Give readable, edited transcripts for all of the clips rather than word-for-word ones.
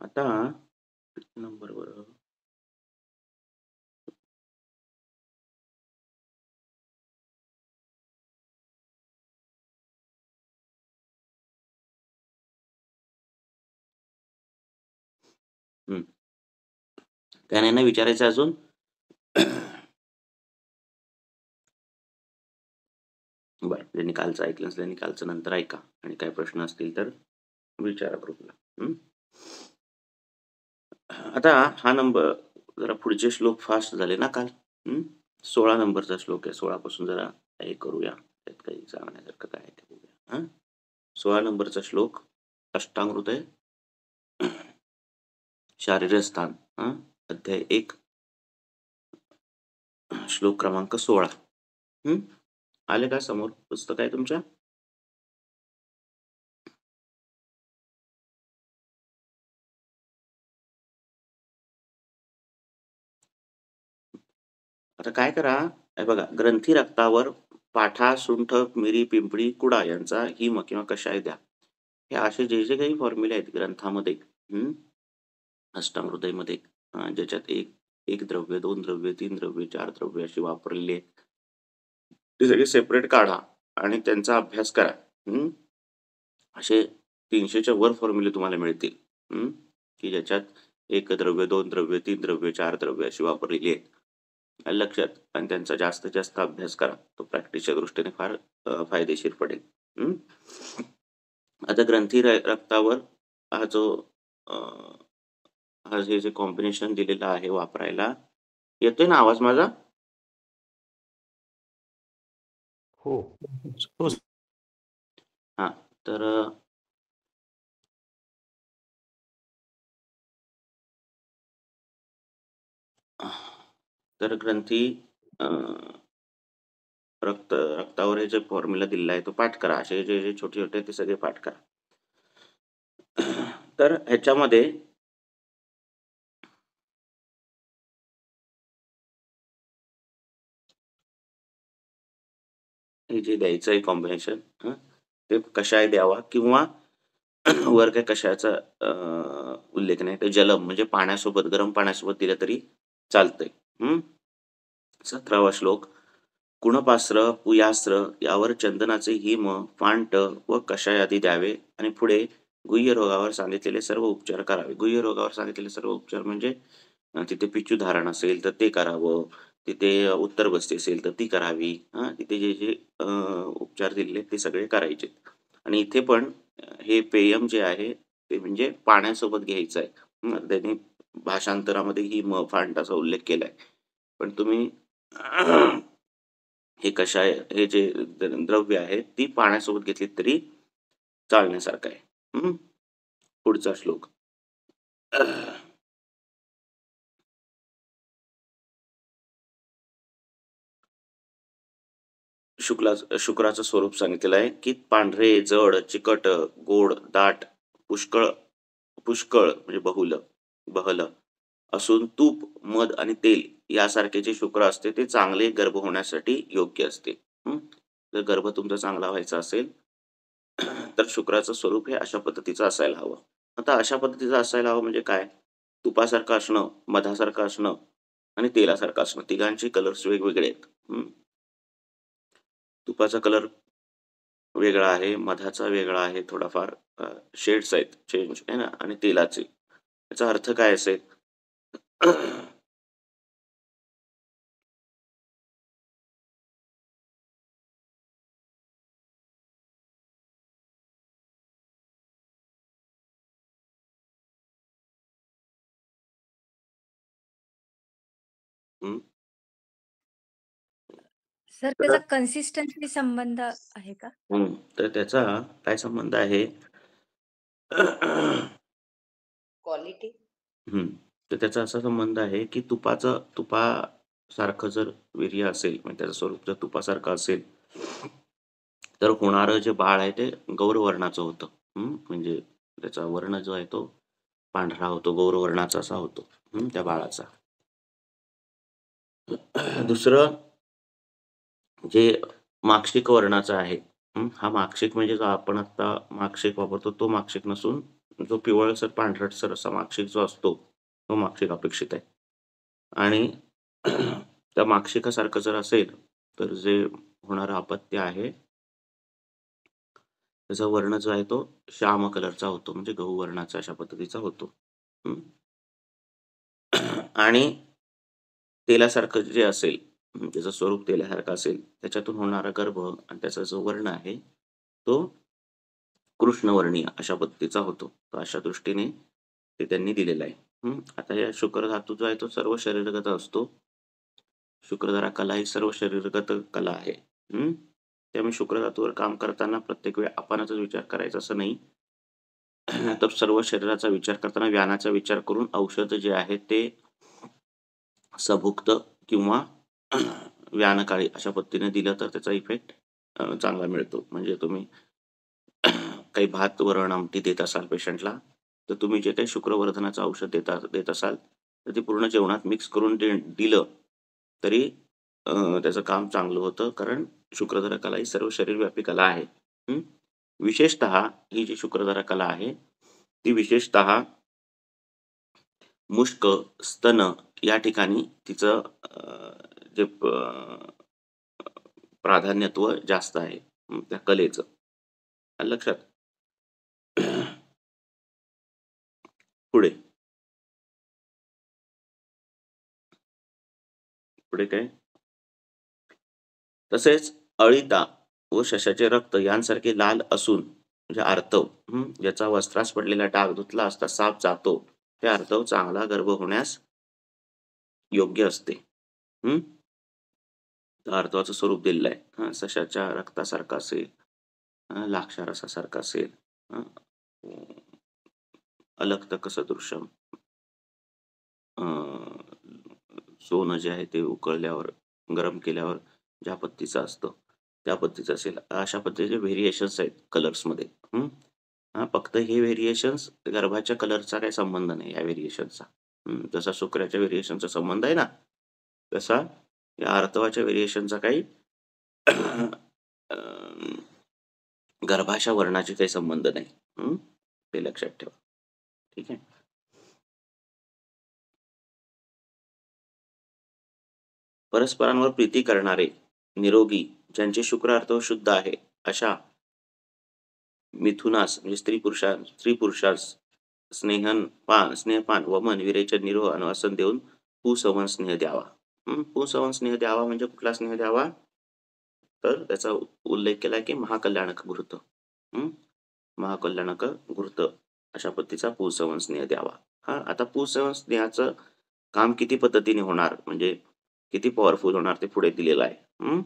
आता किती नंबर बरं? हं. काय नाही ना विचारायचं अजून? बरं. ज्यांनी कालचं ऐकलं नसेल त्यांनी कालचं नंतर ऐका आणि काही प्रश्न असतील तर विचारा ग्रुपला. हं. आता हा नंबर जरा पुढचे श्लोक फास्ट झाले ना काल. 16 नंबरचा श्लोक आहे. 16 पासून जरा हे करूया. त्यात काही सांगण्यासारखं काय आहे ते बघूया. हां. 16 नंबरचा श्लोक अष्टांगहृदय शारीरस्थान अध्याय 1 श्लोक क्रमांक 16. हं. आले का समोर? पुस्तक आहे तुमच्या? आता काय करा, हे बघा ग्रंथी रक्तावर पाठा, सुंठ, मिरी, पिंपळी, कुडा यांचा हिम किंवा कषाय द्या. हे असे जे काही फॉर्म्युले आहेत ग्रंथामध्ये अष्टांगहृदयमध्ये ज्याच्यात 1 द्रव्य, 2 द्रव्य, 3 द्रव्य, 4 द्रव्य अशी वापरलेली आहेत. ते सगळे सेपरेट काढा आणि त्यांचा अभ्यास करा. असे 300च्या वर फॉर्म्युले तुम्हाला मिळतील. की ज्याच्यात 1 द्रव्य, 2 द्रव्य, 3 द्रव्य, 4 द्रव्य अशी वापरलेली आहेत. आलं लक्षात? आणि त्यांचा जास्तीत जास्त अभ्यास करा. तो प्रॅक्टिसच्या दृष्टीने फार फायदेशीर पडेल. आता ग्रंथी रक्तावर हा जो अ, हा जे कॉम्बिनेशन दिलेलं आहे वापरायला, येतोय ना आवाज माझा? हो. हो. हां, तर तर ग्रंथी अ, रक्तावर हे जे फॉर्म्युला दिलेला आहे तो पाठ करा. असे जे छोटे-छोटे ते सगळे पाठ करा. तर ह्याच्यामध्ये हे जे द्यायचं आहे कॉम्बिनेशन ते कषाय द्यावा किंवा वर काही कशाचा उल्लेख नाही. तर जलम म्हणजे पाण्यासोबत, गरम पाण्यासोबत दिलं तरी चालतंय. 17वा श्लोक. कुणपास्त्र, पुयास्त्र यावर चंदनाचे हिम, फांट व कषाय आदी द्यावे आणि पुढे गुह्य रोगावर सांगितलेले सर्व उपचार करावे. गुह्य रोगावर सांगितलेले सर्व उपचार म्हणजे तिथे पिच्चूधारण असेल तर ते करावं. तिथे उत्तरबस्ती असेल तर ती करावी. तिथे जे उपचार दिलेले आहेत ते सगळे करायचे. आणि इथे पण हे पेयम जे आहे ते म्हणजे पाण्यासोबत घ्यायचं आहे. त्यांनी भाषांतरामध्ये हिम, फांट असा उल्लेख केलाय. पण तुम्ही हे कषाय हे जे द्रव्य आहे ती पाण्यासोबत घेतली तरी चालण्यासारखं आहे. पुढचा श्लोक. शुक्राचं स्वरूप सांगितलेलं आहे, की पांढरे, जड, चिकट, गोड, दाट, पुष्कळ पुष्कळ म्हणजे बहल असून तूप, मध आणि तेल यासारखे जे शुक्र असते ते चांगले गर्भ होण्यासाठी योग्य असते. जर गर्भ तुमचा चांगला व्हायचा असेल तर शुक्राचं स्वरूप हे अशा पद्धतीचं असायला हवं. आता अशा पद्धतीचं असायला हवं म्हणजे काय? तुपासारखं असणं, मधासारखं असणं आणि तेलासारखं असणं. तिघांचे कलर्स वेगवेगळे आहेत. तुपाचा कलर वेगळा आहे, मधाचा वेगळा आहे थोडाफार शेड्स आहेत चेंज आहे ना आणि तेलाचे. याचा अर्थ काय असेल? हं. सर तर त्याचा कन्सिस्टन्सी संबंध आहे का? तर त्याचा काय संबंध आहे? क्वालिटी तर त्याचा असा संबंध आहे, की तुपासारखं जर वीर्य असेल, म्हणजे त्याचं स्वरूप जर तुपासारखं असेल, तर होणारं जे बाळ आहे ते गौरवर्णाचं होतं. म्हणजे त्याचा वर्ण जो आहे तो पांढरा होतो, गौरवर्णाचा असा होतो त्या बाळाचा. दुसरं जे माक्षिक वर्णाचा आहे. हा माक्षिक म्हणजे जो आपण आत्ता माक्षिक वापरतो तो माक्षिक नसून जो पिवळसर पांढरटसर असा माक्षिक जो असतो तो माक्षिक अपेक्षित आहे. आणि त्या माक्षिकासारखं जर असेल तर जे होणारं अपत्य आहे त्याचा वर्ण जो आहे तो श्याम कलरचा होतो, म्हणजे गहू वर्णाचा अशा पद्धतीचा होतो. हं. आणि तेलासारखं जे असेल, त्याचं स्वरूप तेलासारखं असेल, त्याच्यातून होणारा गर्भ आणि त्याचा जो वर्ण आहे तो कृष्णवर्णीय अशा पद्धतीचा होतो. तर अशा दृष्टीने ते त्यांनी दिलेलं आहे. आता या शुक्र धातू जो आहे तो सर्व शरीरगत असतो. शुक्रधारा कला ही सर्व शरीरगत कला आहे. त्यामुळे शुक्र धातूवर काम करताना प्रत्येक वेळी आपणच विचार करायचा असं नाही. तर सर्व शरीराचा विचार करताना व्यानाचा विचार करून औषध जे आहे ते सभुक्त किंवा व्यानकाळी अशा पद्धतीने दिलं तर त्याचा इफेक्ट चांगला मिळतो. म्हणजे तुम्ही काही भात वरण आमटी देत असाल पेशंटला, तर तुम्ही जे काही शुक्रवर्धनाचं औषध देत असाल तर ते पूर्ण जेवणात मिक्स करून दिलं तरी त्याचं काम चांगलं होतं. कारण शुक्रधारा कला ही सर्व शरीरव्यापी कला आहे. विशेषतः ही जी शुक्रधारा कला आहे ती विशेषतः मुष्क, स्तन या ठिकाणी तिचं जे प्राधान्यत्व जास्त आहे त्या कलेचं. आलं लक्षात? पुढे पुढे काय? तसेच अळीता व शशाचे रक्त यांसारखे लाल असून म्हणजे आर्तव, ज्याचा वस्त्रास पडलेला डाग धुतला असता साप जातो, ते आर्तव चांगला गर्भ होण्यास योग्य असते. आर्तवाचं स्वरूप दिलेलं आहे. सशाच्या रक्तासारखं असेल, लाक्षारसासारखं असेल, अलक्तक सदृशम, सोनं जे आहे ते उकळल्यावर गरम केल्यावर ज्या पद्धतीचं असतं त्या पद्धतीचं असेल. अशा पद्धतीचे व्हेरिएशन्स आहेत कलर्समध्ये. फक्त हे व्हेरिएशन्स गर्भाच्या कलरचा काही संबंध नाही या व्हेरिएशनचा. जसा शुक्राच्या व्हेरिएशनचा संबंध आहे ना, तसा या आर्तवाच्या व्हेरिएशनचा काही गर्भाच्या वर्णाची काही संबंध नाही. ते लक्षात ठेवा. ठीक आहे. परस्परांवर प्रीती करणारे निरोगी ज्यांचे शुक्र आर्तव शुद्ध आहे अशा मिथुनास म्हणजे स्त्री पुरुषास स्नेहपान वमन विरेचन निरोह अनुवासन देऊन पुसवन स्नेह द्यावा. पुसवन स्नेह द्यावा म्हणजे कुठला स्नेह द्यावा? तर त्याचा उल्लेख केला की महाकल्याणक घृत. महाकल्याणक घृत अशा पद्धतीचा पुसवन स्नेह द्यावा. आता पुसवन स्नेहाचं काम किती पद्धतीने होणार, म्हणजे किती पॉवरफुल होणार ते पुढे दिलेलं आहे.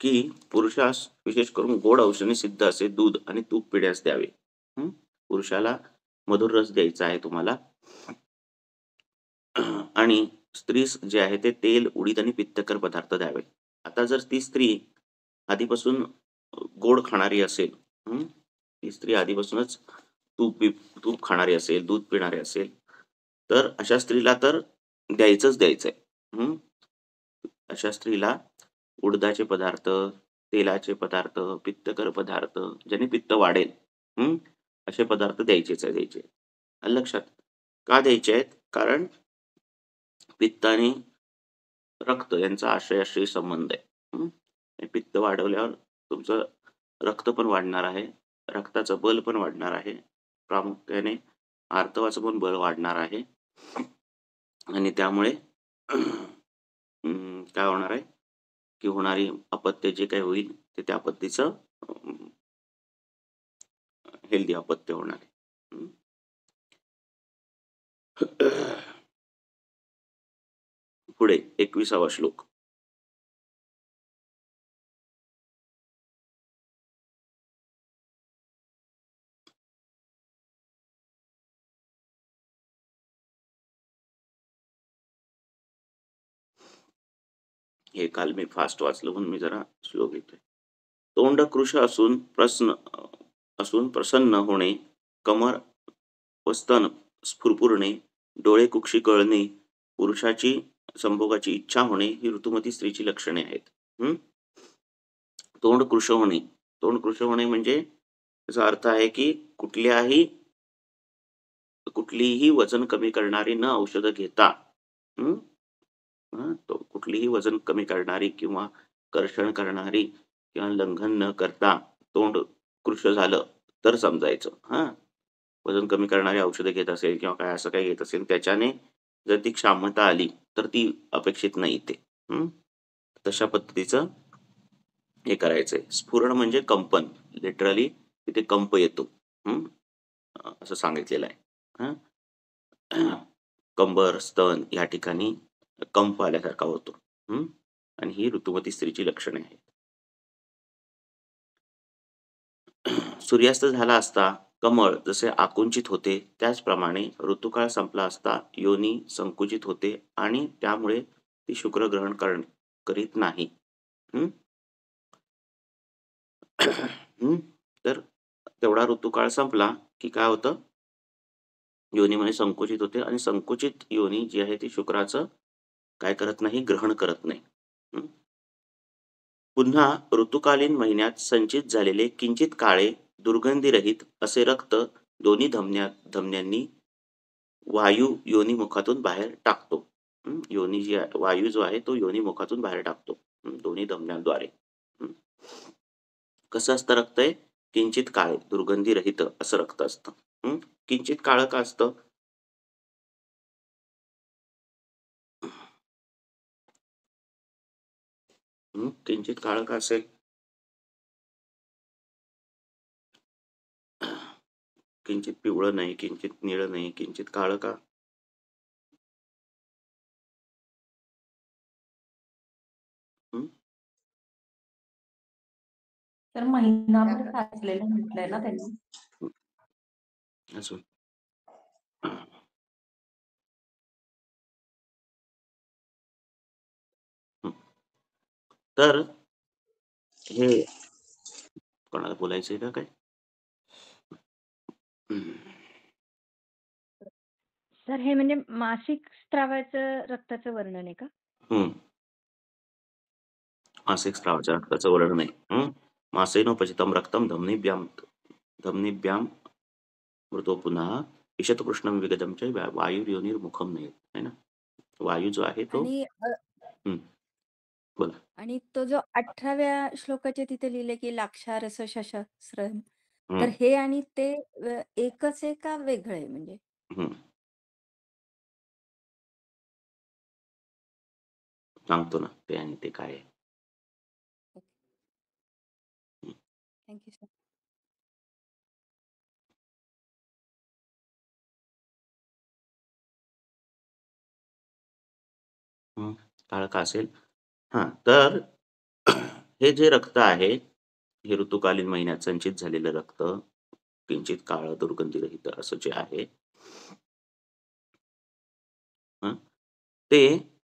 की पुरुषास विशेष करून गोड औषधी सिद्ध असे दूध आणि तूप पिण्यास द्यावे. पुरुषाला मधुर रस द्यायचा आहे तुम्हाला. आणि स्त्रीस जे आहे ते तेल, उडीद आणि पित्तकर पदार्थ द्यावे. आता जर ती स्त्री आधीपासून गोड खाणारी असेल, ती स्त्री आधीपासूनच तूप खाणारी असेल, दूध पिणारी असेल, तर अशा स्त्रीला तर द्यायचंय. अशा स्त्रीला उडदाचे पदार्थ, तेलाचे पदार्थ, पित्तकर पदार्थ, ज्याने पित्त वाढेल असे पदार्थ द्यायचे. लक्षात का द्यायचे आहेत? कारण पित्त आणि रक्त यांचा आशयाशी संबंध आहे. पित्त वाढवल्यावर तुमचं रक्त पण वाढणार आहे, रक्ताचं बल पण वाढणार आहे, प्रामुख्याने आर्तवाचं पण बल वाढणार आहे. आणि त्यामुळे काय होणार आहे की होणारी अपत्य जे काही होईल ते त्या पद्धतीचं हेल्दी अपत्य होणार आहे. पुढे 21वा श्लोक. हे काल मी फास्ट वाचलं म्हणून मी जरा स्लो घेतोय. तोंड कृश असून प्रसन्न होणे, कमर व स्तन स्फुरपुरणे, डोळे कुक्षी कळणे, पुरुषाची संभोगाची इच्छा होणे ही ऋतुमती स्त्रीची लक्षणे आहेत. तोंड कृश होणे, तोंड कृश होणे म्हणजे त्याचा अर्थ आहे की कुठलीही वजन कमी करणारी न औषधं घेता हं, तो कुठलीही वजन कमी करणारी किंवा कर्षण करणारी किंवा लंघन न करता तोंड कृश झालं तर समजायचं. वजन कमी करणारी औषधं घेत असेल किंवा काय असं काही घेत असेल त्याच्याने जर ती क्षमता आली तर ती अपेक्षित नाही ते. तशा पद्धतीचं हे करायचंय. स्फुरण म्हणजे कंपन. लिटरली तिथे कंप येतो. असं सांगितलेलं आहे. कंबर, स्तन या ठिकाणी कंप आल्यासारखा होतो. आणि ही ऋतुमती स्त्रीची लक्षणे आहेत. सूर्यास्त झाला असता कमळ जसे आकुंचित होते त्याचप्रमाणे ऋतुकाळ संपला असता योनी संकुचित होते आणि त्यामुळे ती शुक्र ग्रहण करीत नाही. तर तेवढा ऋतुकाळ संपला की काय होतं, योनीमध्ये संकुचित होते आणि संकुचित योनी जी आहे ती शुक्राचं काय करत नाही, ग्रहण करत नाही. पुन्हा ऋतुकालीन महिन्यात संचित झालेले किंचित काळे दुर्गंधीरहित असे रक्त दोन्ही धमन्यांनी वायू योनिमुखातून बाहेर टाकतो. वायू जो आहे तो योनिमुखातून बाहेर टाकतो दोन्ही धमन्यांद्वारे. कसं असतं रक्त आहे, किंचित काळे दुर्गंधीरहित असं रक्त असतं. किंचित काळं का असतं, किंचित काळं का असेल, किंचित पिवळं नाही, किंचित निळं नाही, किंचित काळं का? तर महिनाभर साचलेलं म्हटलंय ना त्यांनी. अजून तर हे कोणाला बोलायचंय का काय? सर हे म्हणजे मासिक स्त्रावाचं रक्ताचं वर्णन आहे का? मासिक स्त्रावाच्या रक्ताचं वर्णन आहे. मासेनोपचितं रक्तं धमनीभ्याम मृतो पुन्हा ईशतकृष्णं विगतं च वायुर्योनिर्मुखम नाही, है ना. वायू जो आहे तो बोला. आणि तो जो 18व्या श्लोकाचे तिथे लिहिले की लाक्षारस शशस्रम, तर हे आणि ते एकच आहे का वेगळं आहे म्हणजे? सांगतो ना ते आणि ते काय आहे. Thank you sir. काळ का असेल, तर हे जे रक्त आहे हे ऋतुकालीन महिन्यात संचित झालेलं रक्त किंचित काळं दुर्गंधीरहित असं जे आहे ते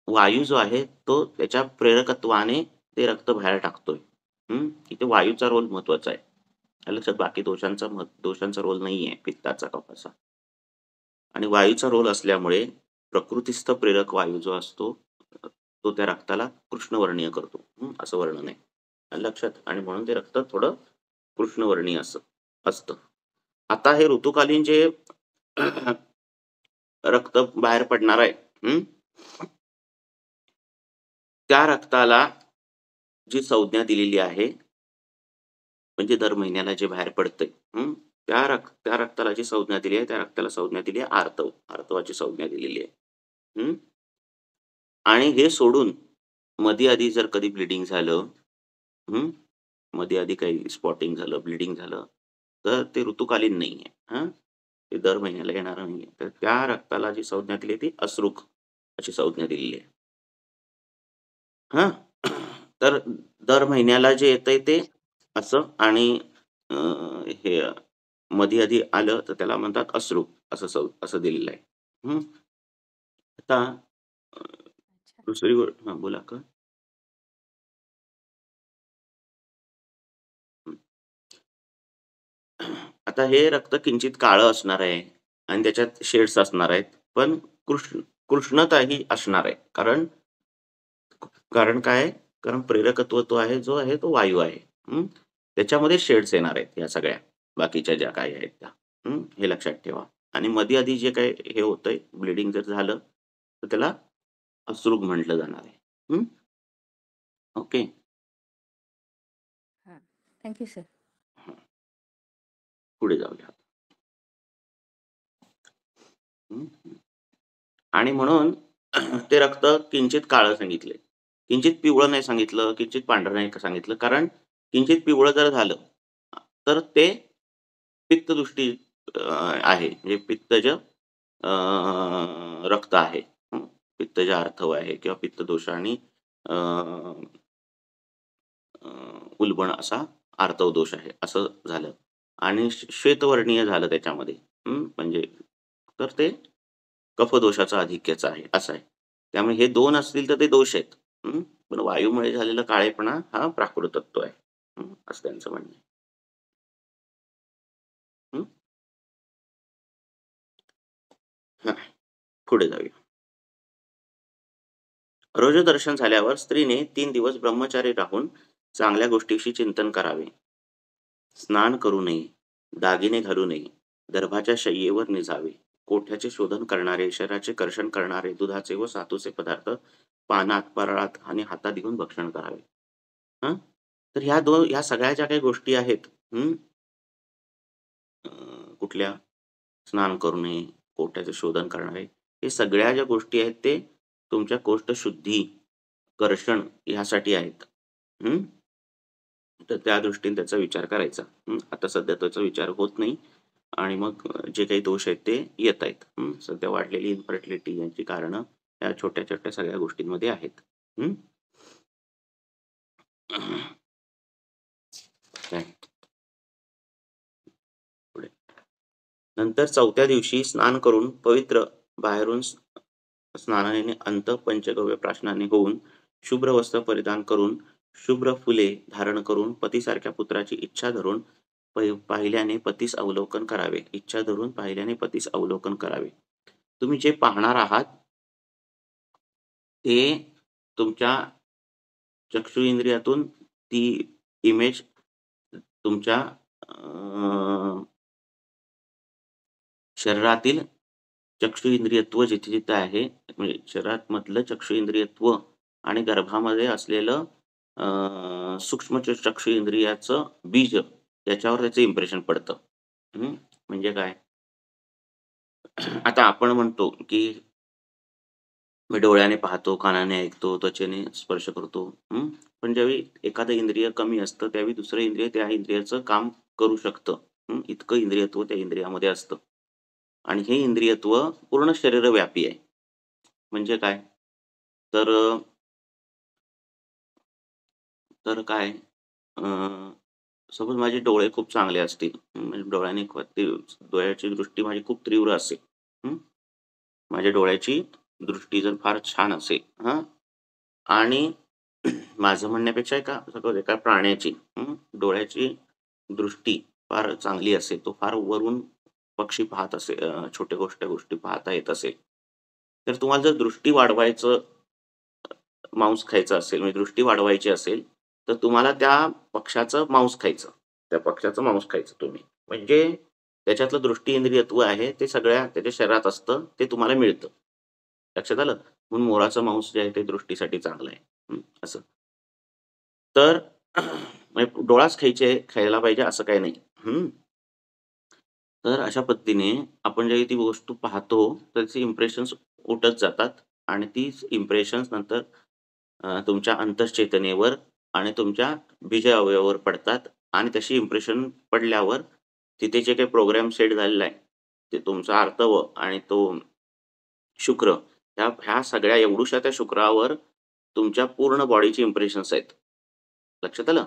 वायू जो आहे तो त्याच्या प्रेरकत्वाने ते रक्त बाहेर टाकतोय. इथे वायूचा रोल महत्वाचा आहे. लक्षात, बाकी दोषांचा रोल नाहीये पित्ताचा कफाचा. आणि वायूचा रोल असल्यामुळे प्रकृतिस्थ प्रेरक वायू जो असतो तो त्या रक्ताला कृष्णवर्णीय करतो, असं वर्णन आहे लक्षात. आणि म्हणून ते रक्त थोडं कृष्णवर्णीय असतं. आता हे ऋतुकालीन जे रक्त बाहेर पडणार आहे त्या रक्ताला जी संज्ञा दिलेली आहे, म्हणजे दर महिन्याला जे बाहेर पडतंय त्या रक्ताला जी संज्ञा दिली आहे त्या रक्ताला संज्ञा दिली आहे आर्तवाची संज्ञा दिलेली आहे. आणि हे सोडून मध्ये आधी जर कधी ब्लिडिंग झालं, मध्ये आधी काही स्पॉटिंग झालं, ब्लिडिंग झालं, तर ते ऋतुकालीन नाहीये. ते दर महिन्याला येणार नाहीये. तर त्या रक्ताला जी संज्ञा दिली ती अश्रुक अशी संज्ञा दिलेली आहे. तर दर महिन्याला जे येतंय ते असं, आणि हे मध्ये आधी आलं तर त्याला म्हणतात अश्रुक असं दिलेलं आहे. आता दुसरी गोष्ट बोला का. आता हे रक्त किंचित काळं असणार आहे आणि त्याच्यात शेड्स असणार आहेत, पण कृष्णताही असणार आहे. कारण काय, कारण प्रेरकत्व जो आहे तो वायू आहे. त्याच्यामध्ये शेड्स येणार आहेत ह्या सगळ्या बाकीच्या ज्या काही आहेत त्या. हे लक्षात ठेवा. आणि मध्ये आधी जे काही हे होतंय ब्लिडिंग जर झालं तर त्याला अश्रुग म्हटलं जाणार आहे. ओके. हां. Thank you sir. पुढे जाऊया. आणि म्हणून ते रक्त किंचित काळं सांगितले, किंचित पिवळं नाही सांगितलं, किंचित पांढरं नाही सांगितलं. कारण किंचित पिवळं जर झालं तर ते पित्तदृष्टी आहे, म्हणजे पित्तज रक्त आहे. पित्तज आर्थव आहे किंवा पित्तदोष आणि उलबण असा आर्थव दोष आहे असं झालं. आणि श्वेतवर्णीय झालं त्याच्यामध्ये, म्हणजे तर ते कफदोषाचा आधिक्याचा आहे असं आहे. त्यामुळे हे 2 असतील तर ते दोष आहेत. पण वायूमुळे झालेला काळेपणा हा प्राकृतत्व आहे, असं त्यांचं म्हणणं आहे. पुढे जाऊया. रोजदर्शन झाल्यावर स्त्रीने 3 दिवस ब्रह्मचारी राहून चांगल्या गोष्टीशी चिंतन करावे. स्नान करू नये, दागिने घालू नये, दर्भाच्या शय्येवर निजावे, कोठ्याचे शोधन करणारे, शरीराचे कर्षण करणारे, दुधाचे व सातूचे पदार्थ पानात, पराळात आणि हातात घेऊन भक्षण करावे. तर ह्या सगळ्या ज्या काही गोष्टी आहेत, कुठल्या स्नान करू नये, कोठ्याचे शोधन करणारे, हे सगळ्या ज्या गोष्टी आहेत ते तुमच्या कोष्ठशुद्धी, कर्षण ह्यासाठी आहेत. तर त्या दृष्टीने त्याचा विचार करायचा. आता सध्या त्याचा विचार होत नाही आणि मग जे काही दोष आहेत ते येत आहेत. सध्या वाढलेली इन्फर्टिलिटी यांची कारणं या छोट्या छोट्या सगळ्या गोष्टींमध्ये आहेत. पुढे नंतर 4थ्या दिवशी स्नान करून पवित्र बाहेरून स्नानाने अंत पंचगव्य प्राशनाने होऊन शुभ्र वस्त्र परिधान करून शुभ्र फुले धारण करून पतीसारख्या पुत्राची इच्छा धरून पाहिल्याने पतीस अवलोकन करावे. इच्छा धरून पाहिल्याने पतीस अवलोकन करावे. तुम्ही जे पाहणार आहात ते तुमच्या चक्षु इंद्रियातून ती इमेज तुमच्या शरीरातील चक्षु इंद्रियत्व जिथे जिथे आहे, म्हणजे शरीरात मधलं चक्षु इंद्रियत्व आणि गर्भामध्ये असलेलं सूक्ष्म चक्षु इंद्रियाचं बीज याच्यावर त्याचं इम्प्रेशन पडतं. म्हणजे काय, आता आपण म्हणतो की मी डोळ्याने पाहतो, कानाने ऐकतो, त्वचेने स्पर्श करतो. पण ज्यावेळी एखादं इंद्रिय कमी असतं त्यावेळी दुसरं इंद्रिय त्या इंद्रियाचं काम करू शकतं. इतकं इंद्रियत्व त्या इंद्रियामध्ये असतं. आणि हे इंद्रियत्व पूर्ण शरीरव्यापी आहे. म्हणजे काय, तर काय, सपोज माझे डोळे खूप चांगले असतील, म्हणजे डोळ्याची दृष्टी माझी खूप तीव्र असेल, माझ्या डोळ्याची दृष्टी जर फार छान असेल, आणि माझं म्हणण्यापेक्षा एका प्राण्याची डोळ्याची दृष्टी फार चांगली असेल, तो फार वरून पक्षी पाहत असेल, छोट्या गोष्टी पाहता येत असेल, तर तुम्हाला जर दृष्टी वाढवायचं, मांस खायचं असेल, म्हणजे दृष्टी वाढवायची असेल, तर तुम्हाला त्या पक्षाचं मांस खायचं तुम्ही. म्हणजे त्याच्यातलं दृष्टी इंद्रियत्व आहे ते सगळ्या त्याच्या शरीरात असतं, ते तुम्हाला मिळतं. लक्षात आलं? म्हणून मोराचं मांस जे आहे ते दृष्टीसाठी चांगलं आहे. असं तर म्हणजे डोळाच खायला पाहिजे असं काही नाही. तर अशा पद्धतीने आपण जेव्हा ती वस्तू पाहतो त्याचे इम्प्रेशन्स उठत जातात आणि तीच इम्प्रेशन्स नंतर तुमच्या अंतश्चेतनेवर आणि तुमच्या बीज अवयवावर पडतात. आणि तशी इम्प्रेशन पडल्यावर तिथे जे काही प्रोग्राम सेट झालेला आहे ते तुमचा आर्थव आणि तो शुक्र, ह्या सगळ्या एवढूशा त्या शुक्रावर तुमच्या पूर्ण बॉडीची इम्प्रेशन्स आहेत. लक्षात आलं?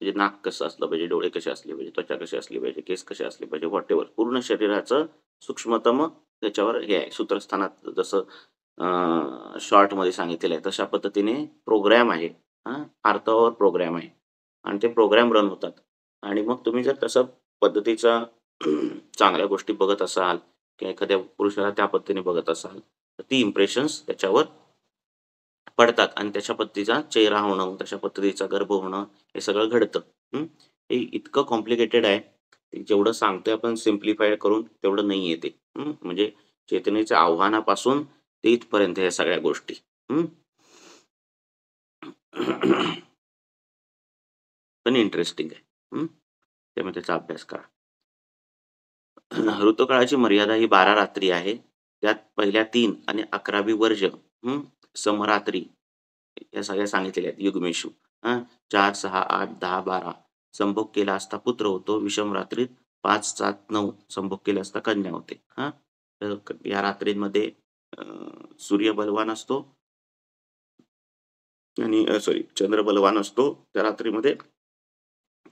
म्हणजे नाक कसं असलं पाहिजे, डोळे कसे असले पाहिजे, त्वचा कशी असली पाहिजे, केस कसे असले पाहिजे, व्हॉटेवर पूर्ण शरीराचं सूक्ष्मतम त्याच्यावर हे आहे. सूत्रस्थानात जसं शॉर्टमध्ये सांगितलेलं आहे तशा पद्धतीने प्रोग्रॅम आहे, आर्थावर प्रोग्रॅम आहे आणि ते प्रोग्रॅम रन होतात. आणि मग तुम्ही जर तसं पद्धतीचा चांगल्या गोष्टी बघत असाल किंवा एखाद्या पुरुषाला त्या पद्धतीने बघत असाल तर ती इम्प्रेशन्स त्याच्यावर पडतात आणि तशा पद्धतीचा चेहरा होणं, तशा पद्धतीचा गर्भ होणं हे सगळं घडतं. हे इतकं कॉम्प्लिकेटेड आहे. ते जेवढं सांगतोय आपण सिम्प्लिफाय करून तेवढं नाहीये ते. म्हणजे चेतनेच्या आव्हानापासून ते इथपर्यंत ह्या सगळ्या गोष्टी. पण इंटरेस्टिंग आहे. त्यामुळे त्याचा अभ्यास करा. ऋतुकाळाची मर्यादा ही 12 रात्री आहे. त्यात पहिल्या 3 आणि 11वी वर्ज समरात्री या सगळ्या सांगितलेल्या आहेत. युगमेशू 4, 6, 8, 10, 12 संभोग केला असता पुत्र होतो. विषम रात्रीत 5, 7, 9 संभोग केला असता कन्या होते. तर या रात्रींमध्ये सूर्य बलवान असतो आणि चंद्र बलवान असतो. त्या रात्रीमध्ये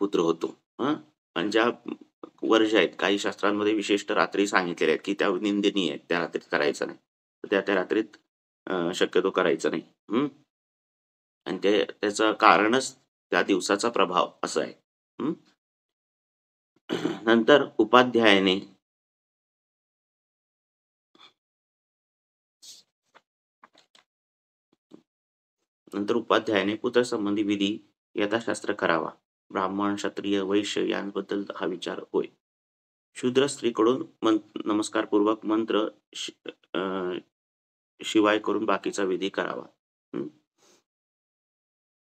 पुत्र होतो. आणि ज्या वर्ज आहेत, काही शास्त्रांमध्ये विशिष्ट रात्री सांगितलेल्या आहेत की त्या निंदनीय आहेत, त्या रात्रीत करायचं नाही. तर त्या रात्रीत शक्यतो करायचं नाही. आणि त्याचं कारणच त्या दिवसाचा प्रभाव असं आहे. नंतर उपाध्यायाने पुत्रसंबंधी विधी यथाशास्त्र करावा. ब्राह्मण, क्षत्रिय, वैश्य यांबद्दल हा विचार होय. शूद्र स्त्रीकडून नमस्कारपूर्वक मंत्र शिवाय करून बाकीचा विधी करावा.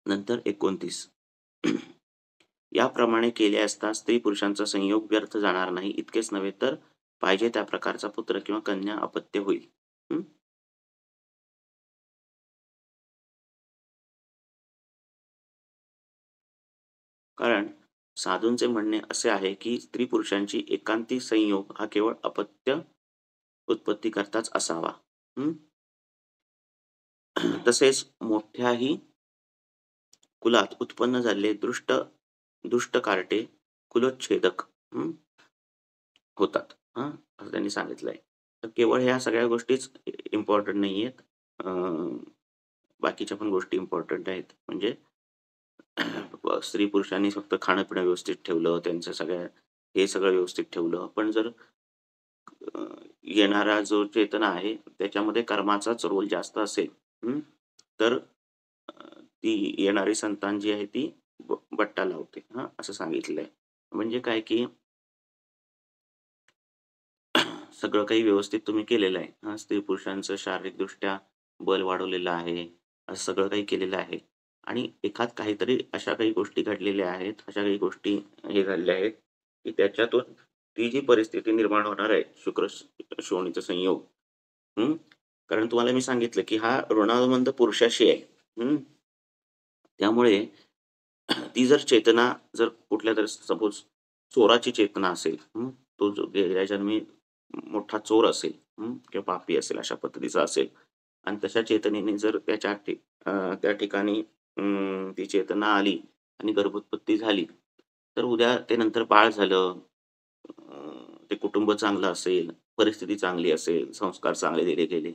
नंतर 29 याप्रमाणे केले असता स्त्री पुरुषांचा संयोग व्यर्थ जाणार नाही. इतकेच नव्हे तर पाहिजे त्या प्रकारचा पुत्र किंवा कन्या अपत्य होईल. कारण साधूंचे म्हणणे असे आहे की स्त्री पुरुषांची एकांती संयोग हा केवळ अपत्य उत्पत्ती करताच असावा. तसेच मोठ्याही कुलात उत्पन्न झालेले दुष्ट कार्टे कुलोच्छेदक होतात असं त्यांनी सांगितलंय. तर केवळ ह्या सगळ्या गोष्टीच इम्पॉर्टंट नाही आहेत, बाकीच्या पण गोष्टी इम्पॉर्टंट आहेत. म्हणजे स्त्री पुरुषांनी फक्त खाणं पिणं व्यवस्थित ठेवलं, त्यांचं हे सगळं व्यवस्थित ठेवलं, पण जर येणारा जो चेतना आहे त्याच्यामध्ये कर्माचाच रोल जास्त असेल तर ती येणारी संतान जी आहे ती बट्टा लावते असं सांगितलंय. म्हणजे काय की सगळं काही व्यवस्थित तुम्ही केलेलं आहे. स्त्री पुरुषांचं शारीरिकदृष्ट्या बल वाढवलेलं आहे, असं सगळं काही केलेलं आहे. आणि एखाद काहीतरी अशा काही गोष्टी घडलेल्या आहेत, अशा काही गोष्टी हे झालेल्या आहेत की त्याच्यातून ती जी परिस्थिती निर्माण होणार आहे शुक्र शोणीचा संयोग. कारण तुम्हाला मी सांगितलं की हा ऋणानुबंध पुरुषाशी आहे. त्यामुळे ती जर चेतना जर कुठल्या तरी सपोज चोराची चेतना असेल, तो जो गेल्या जन्मी मोठा चोर असेल किंवा पापी असेल, अशा पद्धतीचा असेल, आणि तशा चेतनेने जर त्या ठिकाणी ती चेतना आली आणि गर्भोत्पत्ती झाली, तर उद्या ते नंतर बाळ झालं, ते कुटुंब चांगलं असेल, परिस्थिती चांगली असेल, संस्कार चांगले दिले गेले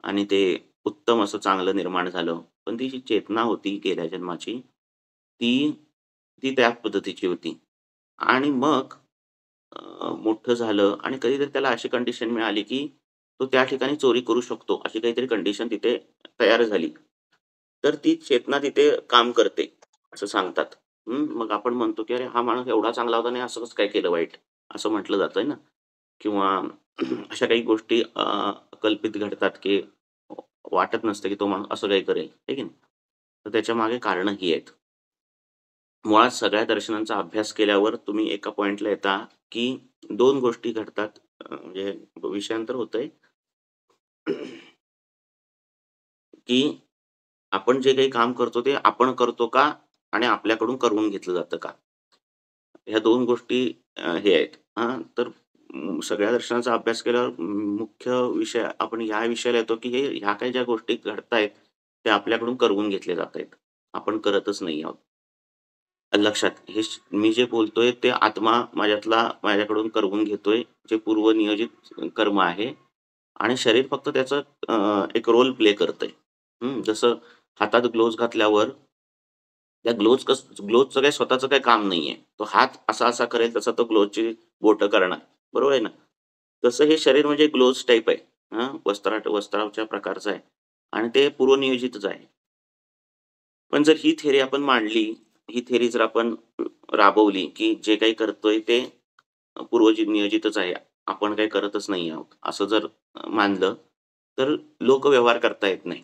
आणि ते उत्तम असं चांगलं निर्माण झालं, पण ती जी चेतना होती गेल्या जन्माची ती त्या पद्धतीची होती. आणि मग मोठं झालं आणि कधीतरी त्याला अशी कंडिशन मिळाली की तो त्या ठिकाणी चोरी करू शकतो, अशी काहीतरी कंडिशन तिथे तयार झाली, तर ती चेतना तिथे काम करते असं सांगतात. मग आपण म्हणतो की अरे हा माणूस एवढा चांगला होता नाही, असं कसं काय केलं वाईट, असं म्हटलं जातंय ना. किंवा अशा काही गोष्टी कल्पित घडतात की वाटत नसतं की तो माणूस असं काही करेल, आहे की नाही. तर त्याच्या मागे कारणं ही आहेत. मुळात सगळ्या दर्शनांचा अभ्यास केल्यावर तुम्ही एका पॉइंटला येता की 2 गोष्टी घडतात. म्हणजे विषयांतर होतंय की आपण जे काही काम करतो ते आपण करतो का आणि आपल्याकडून करवून घेतलं जातं का, ह्या 2 गोष्टी हे आहेत. तर सगळ्या दर्शनांचा अभ्यास केल्यावर मुख्य विषय आपण ह्या विषयाला येतो की ह्या काही ज्या गोष्टी घडतायत त्या आपल्याकडून करवून घेतल्या जात आहेत, आपण करतच नाही आहोत. लक्षात मी जे बोलतोय ते आत्मा माझ्याकडून करवून घेतोय, जे पूर्वनियोजित कर्म आहे, आणि शरीर फक्त त्याचं एक रोल प्ले करतंय. जसं हातात ग्लोव्ज घातल्यावर त्या ग्लोव्जचं काही स्वतःचं काही काम नाहीये. तो हात असा करेल तसा तो ग्लोव्जची बोटं करणार, बरोबर आहे ना. तसं हे शरीर म्हणजे ग्लोव्ज टाईप आहे, वस्त्राच्या प्रकारचं आहे आणि ते पूर्वनियोजितच आहे. पण जर ही थेरी आपण मांडली, ही थेरी जर आपण राबवली, की जे काही करतोय ते पूर्वनियोजितच आहे. आपण काही करतच नाही आहोत. असं जर मानलं, तर लोकव्यवहार करता येत नाही.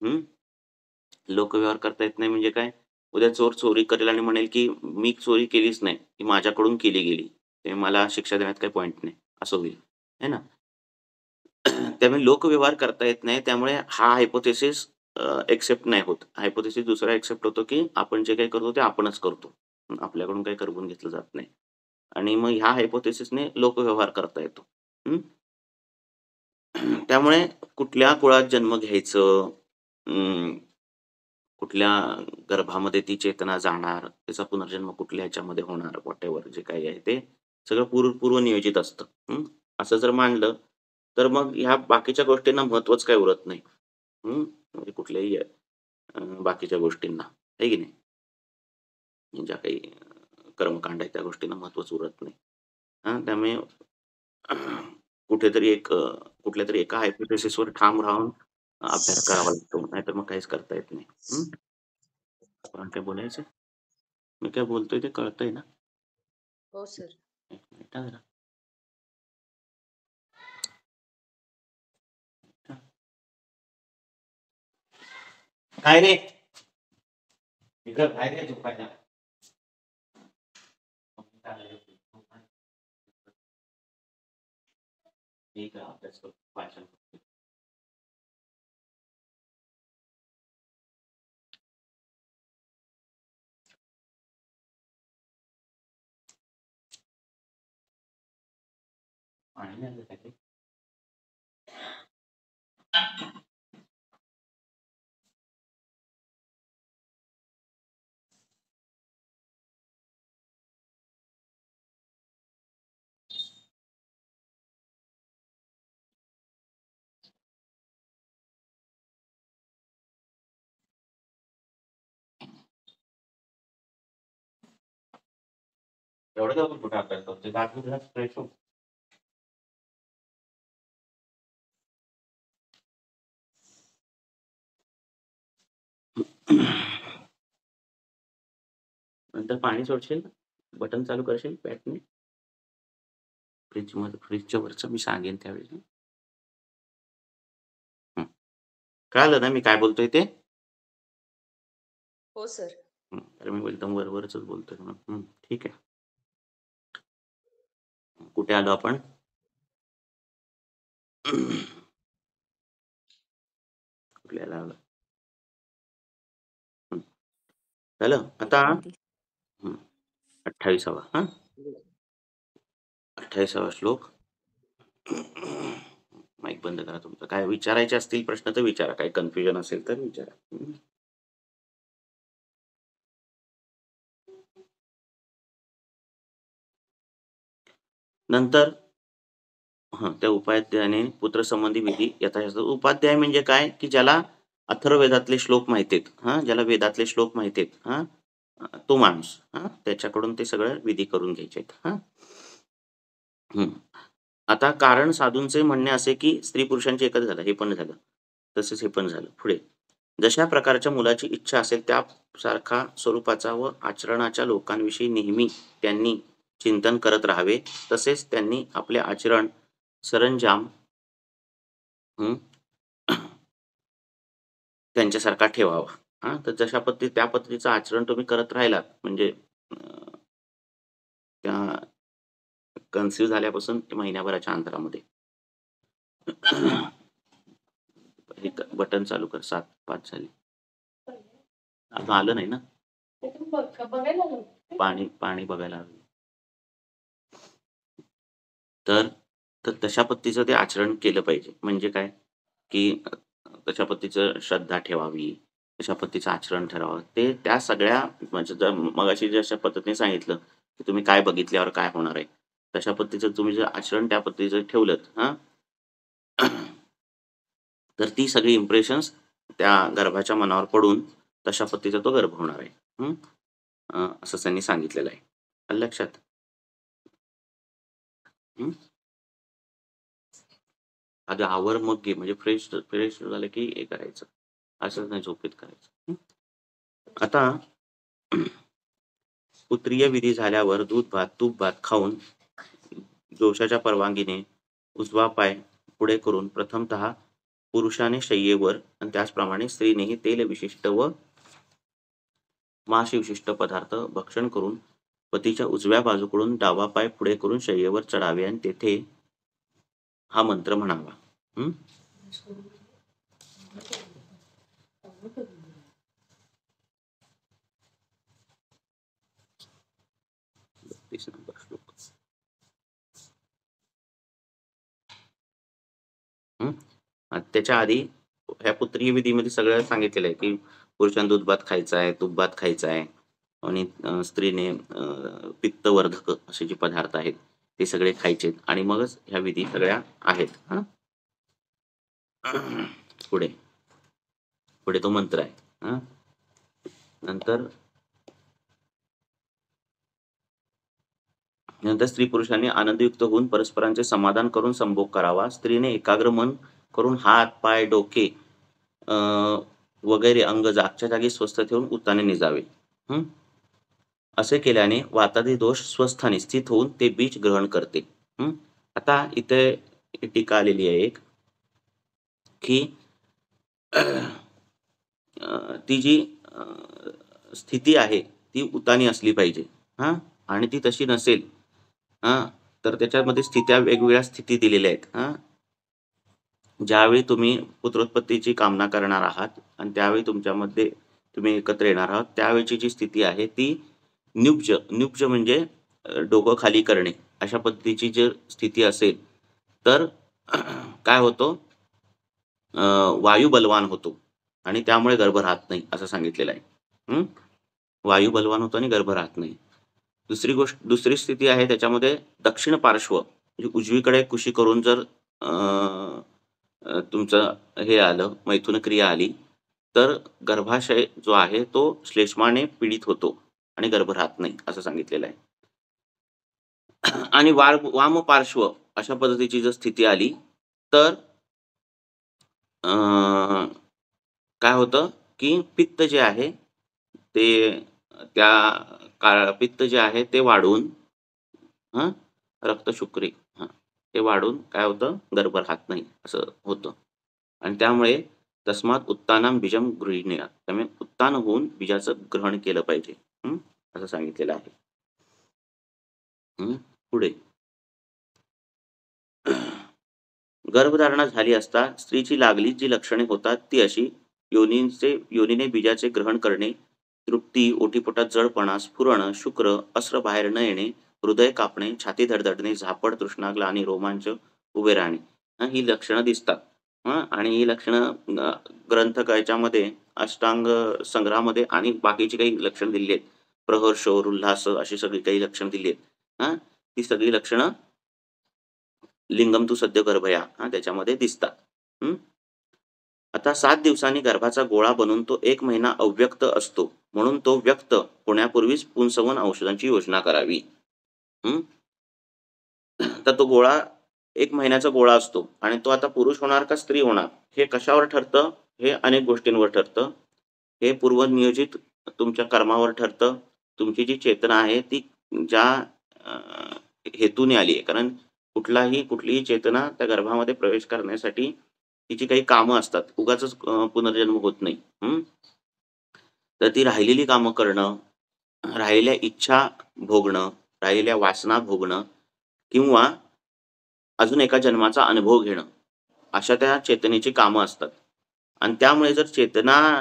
हं. लोकव्यवहार करता येत नाही म्हणजे काय? उद्या चोर चोरी करेल आणि म्हणेल, की मी चोरी केलीच नाही. ती माझ्याकडून केली गेली. ते मला शिक्षा देण्यात काही पॉइंट नाही. असं होईल. आहे ना? त्यामुळे लोकव्यवहार करता येत नाही. त्यामुळे हा हायपोथेसिस एक्सेप्ट नाही होत. हायपोथेसिस दुसरा एक्सेप्ट होतो, की आपण जे काही करतो ते आपणच करतो. आपल्याकडून काही करवून घेतलं जात नाही. आणि मग ह्या हायपोथेसिसने लोकव्यवहार करता येतो. हं. त्यामुळे कुठल्या कुळात जन्म घ्यायचं, कुठल्या गर्भामध्ये ती चेतना जाणार, त्याचा पुनर्जन्म कुठल्या ह्याच्यामध्ये होणार, व्हॉटएव्हर जे काही आहे ते सगळं पूर्वनियोजित असतं. हं. असं जर मानलं, तर मग ह्या बाकीच्या गोष्टींना महत्त्वच काही उरत नाही. म्हणजे कुठल्याही बाकीच्या गोष्टींना, आहे की नाही? ज्या काही कर्मकांड आहेत त्या गोष्टींना महत्त्वच उरत नाही. त्यामुळे कुठेतरी कुठल्यातरी एका हायपोथेसिसवर ठाम राहून अभ्यास करावा लागतो. नाहीतर मग काहीच करता येत नाही. आपण काय बोलायचं? मी काय बोलतोय ते कळतंय ना? हो सर. एक मिनिट हां जरा. काय रे? इकडं काय रे झोपायला? ठीक आहे, अभ्यास करतो, वाचन करतो. पाणी नाही आलं काय ते? एवढं लवकर कुठे अभ्यास करतोय? दात दूध घास, फ्रेश हो. नंतर पाणी सोडशील ना? बटन चालू करशील पॅटने? फ्रिजच्या वरचं मी सांगेन त्यावेळेला. कळालं ना मी काय बोलतोय ते? हो सर. तर मी एकदम वरवरच बोलतोय म्हणून. ठीक आहे. कुठे आलो आपण? कुठल्या आलो? झालं आता 28वा 28वा श्लोक. माईक बंद करा तुमचं. काय विचारायचे असतील प्रश्न तर विचारा. काही कन्फ्युजन असेल तर विचारा. नंतर त्या उपाध्यायाने पुत्रसंबंधी विधी यथाशास्त्र. उपाध्याय म्हणजे काय? की ज्याला अथर्ववेदातले श्लोक माहिती आहेत, ज्याला वेदातले श्लोक माहिती आहेत, तो माणूस, त्याच्याकडून ते सगळं विधी करून घ्यायचे आहेत. आता कारण साधूंचे म्हणणे असे की स्त्री पुरुषांचे एकच झालं, हे पण झालं. तसेच हे पण झालं. पुढे जशा प्रकारच्या मुलाची इच्छा असेल त्यासारखा स्वरूपाचा व आचरणाच्या लोकांविषयी नेहमी त्यांनी चिंतन करत राहावे. तसेच त्यांनी आपले आचरण सरंजाम त्यांच्यासारखा ठेवावा. तर जशा त्या पद्धतीचं आचरण तुम्ही करत राहिलात म्हणजे त्या कन्सिव्ह झाल्यापासून महिन्याभराच्या अंतरामध्ये बटन चालू कर. 7:05 झाली. अजून आलं नाही ना? पाणी बघायला. तर तशा पद्धतीचं ते आचरण केलं पाहिजे. म्हणजे काय? की तशा पद्धतीचं श्रद्धा ठेवावी, तशा पद्धतीचं आचरण ठरावं. ते त्या सगळ्या म्हणजे मगाशी जशा पद्धतीने सांगितलं, की तुम्ही काय बघितल्यावर काय होणार आहे. तशा पद्धतीचं तुम्ही जर आचरण त्या पद्धतीचं ठेवलंत, तर ती सगळी इम्प्रेशन्स त्या गर्भाच्या मनावर पडून तशा पद्धतीचा तो गर्भ होणार आहे. असं त्यांनी सांगितलेलं आहे. आलं लक्षात? आधी आवर मग घे. म्हणजे फ्रेश झालं की हे करायचं. असंच नाही झोपेत करायचं. आता पुत्रीय विधी झाल्यावर दूध भात तूप भात खाऊन जोशाच्या परवानगीने उजवा पाय पुढे करून प्रथमतः पुरुषाने शय्येवर आणि त्याचप्रमाणे स्त्रीनेही तेल विशिष्ट व मांस विशिष्ट पदार्थ भक्षण करून पतीच्या उजव्या बाजूकडून डावा पाय पुढे करून शय्येवर चढावे आणि तेथे हा मंत्र म्हणावा. हं? तीस नंबर श्लोक. त्याच्या आधी ह्या पुत्रीय विधीमध्ये सगळं सांगितलेलं आहे की पुरुषांनी दूध भात खायचा आहे, तूप भात खायचा आहे आणि स्त्रीने पित्तवर्धक असे जे पदार्थ आहेत ते सगळे खायचे आणि मगच ह्या विधी सगळ्या आहेत. हा पुढे पुढे तो मंत्र आहे. हा नंतर स्त्री पुरुषांनी आनंदयुक्त होऊन परस्परांचे समाधान करून संभोग करावा. स्त्रीने एकाग्र मन करून हात पाय डोके वगैरे अंग जागच्या जागी स्वस्थ ठेवून उत्ताने निजावे. असे केल्याने वातादी दोष स्वस्थानी स्थित होऊन ते बीज ग्रहण करते. आता इथे टीका आलेली आहे एक की ती जी स्थिती आहे ती उतानी असली पाहिजे. आणि ती तशी नसेल तर त्याच्यामध्ये स्थित्या वेगवेगळ्या स्थिती दिलेल्या आहेत. ज्यावेळी तुम्ही पुत्रोत्पत्तीची कामना करणार आहात आणि त्यावेळी तुमच्यामध्ये तुम्ही एकत्र येणार आहात त्यावेळीची जी स्थिती आहे ती न्युब्ज म्हणजे डोकं खाली करणे अशा पद्धतीची जर स्थिती असेल तर काय होतं, वायू बलवान होतो आणि त्यामुळे गर्भ राहत नाही असं सांगितलेलं आहे. वायू बलवान होतो आणि गर्भ राहत नाही. दुसरी स्थिती आहे त्याच्यामध्ये दक्षिण पार्श्व म्हणजे उजवीकडे कुशी करून जर तुमचं हे आलं मैथुन क्रिया आली तर गर्भाशय जो आहे तो श्लेष्माने पीडित होतो आणि गर्भ राहत नाही असं सांगितलेलं आहे. आणि वाम पार्श्व अशा पद्धतीची जर स्थिती आली तर काय होतं की पित्त जे आहे ते पित्त जे आहे ते वाढून रक्तशुक्री ते वाढून काय होतं, गर्भ राहत नाही असं होतं. आणि त्यामुळे तस्मात उत्तानाम बीजम गृहिणीया त्यामुळे उत्तान होऊन बीजाचं ग्रहण केलं पाहिजे असं सांगितलेलं आहे. पुढे गर्भधारणा झाली असता स्त्रीची लागली जी लक्षणे होतात ती अशी: योनीने बीजाचे ग्रहण करणे, तृप्ती, ओटीपोटात जळपणा, स्फुरण, शुक्र, अस्त्र बाहेर न येणे, हृदय कापणे, छाती धडधडणे, झापड, तृष्णा, ग्लानी, रोमांच उभे राहणे ही लक्षणं दिसतात. आणि ही लक्षणं ग्रंथकाच्यामध्ये अष्टांग संग्रहामध्ये आणि बाकीची काही लक्षणं दिली आहेत, प्रहर्ष, उल्हास अशी सगळी काही लक्षणं दिली आहेत. ती सगळी लक्षणं लिंगम तू सद्य गर्भया त्याच्यामध्ये दिसतात. आता 7 दिवसांनी गर्भाचा गोळा बनून तो 1 महिना अव्यक्त असतो म्हणून तो व्यक्त होण्यापूर्वीच पुंसवन औषधांची योजना करावी. तर तो गोळा 1 महिन्याचा गोळा असतो आणि तो आता पुरुष होणार का स्त्री होणार हे कशावर ठरतं, हे अनेक गोष्टींवर ठरतं. हे पूर्वनियोजित तुमच्या कर्मावर ठरतं. तुमची जी चेतना आहे ती ज्या हेतूने आली आहे, कारण कुठलीही चेतना त्या गर्भामध्ये प्रवेश करण्यासाठी तिची काही कामं असतात, उगाच पुनर्जन्म होत नाही. तर ती राहिलेली कामं करणं, राहिलेल्या इच्छा भोगणं, राहिलेल्या वासना भोगणं किंवा अजून एका जन्माचा अनुभव घेणं अशा त्या चेतनेची कामं असतात. आणि त्यामुळे जर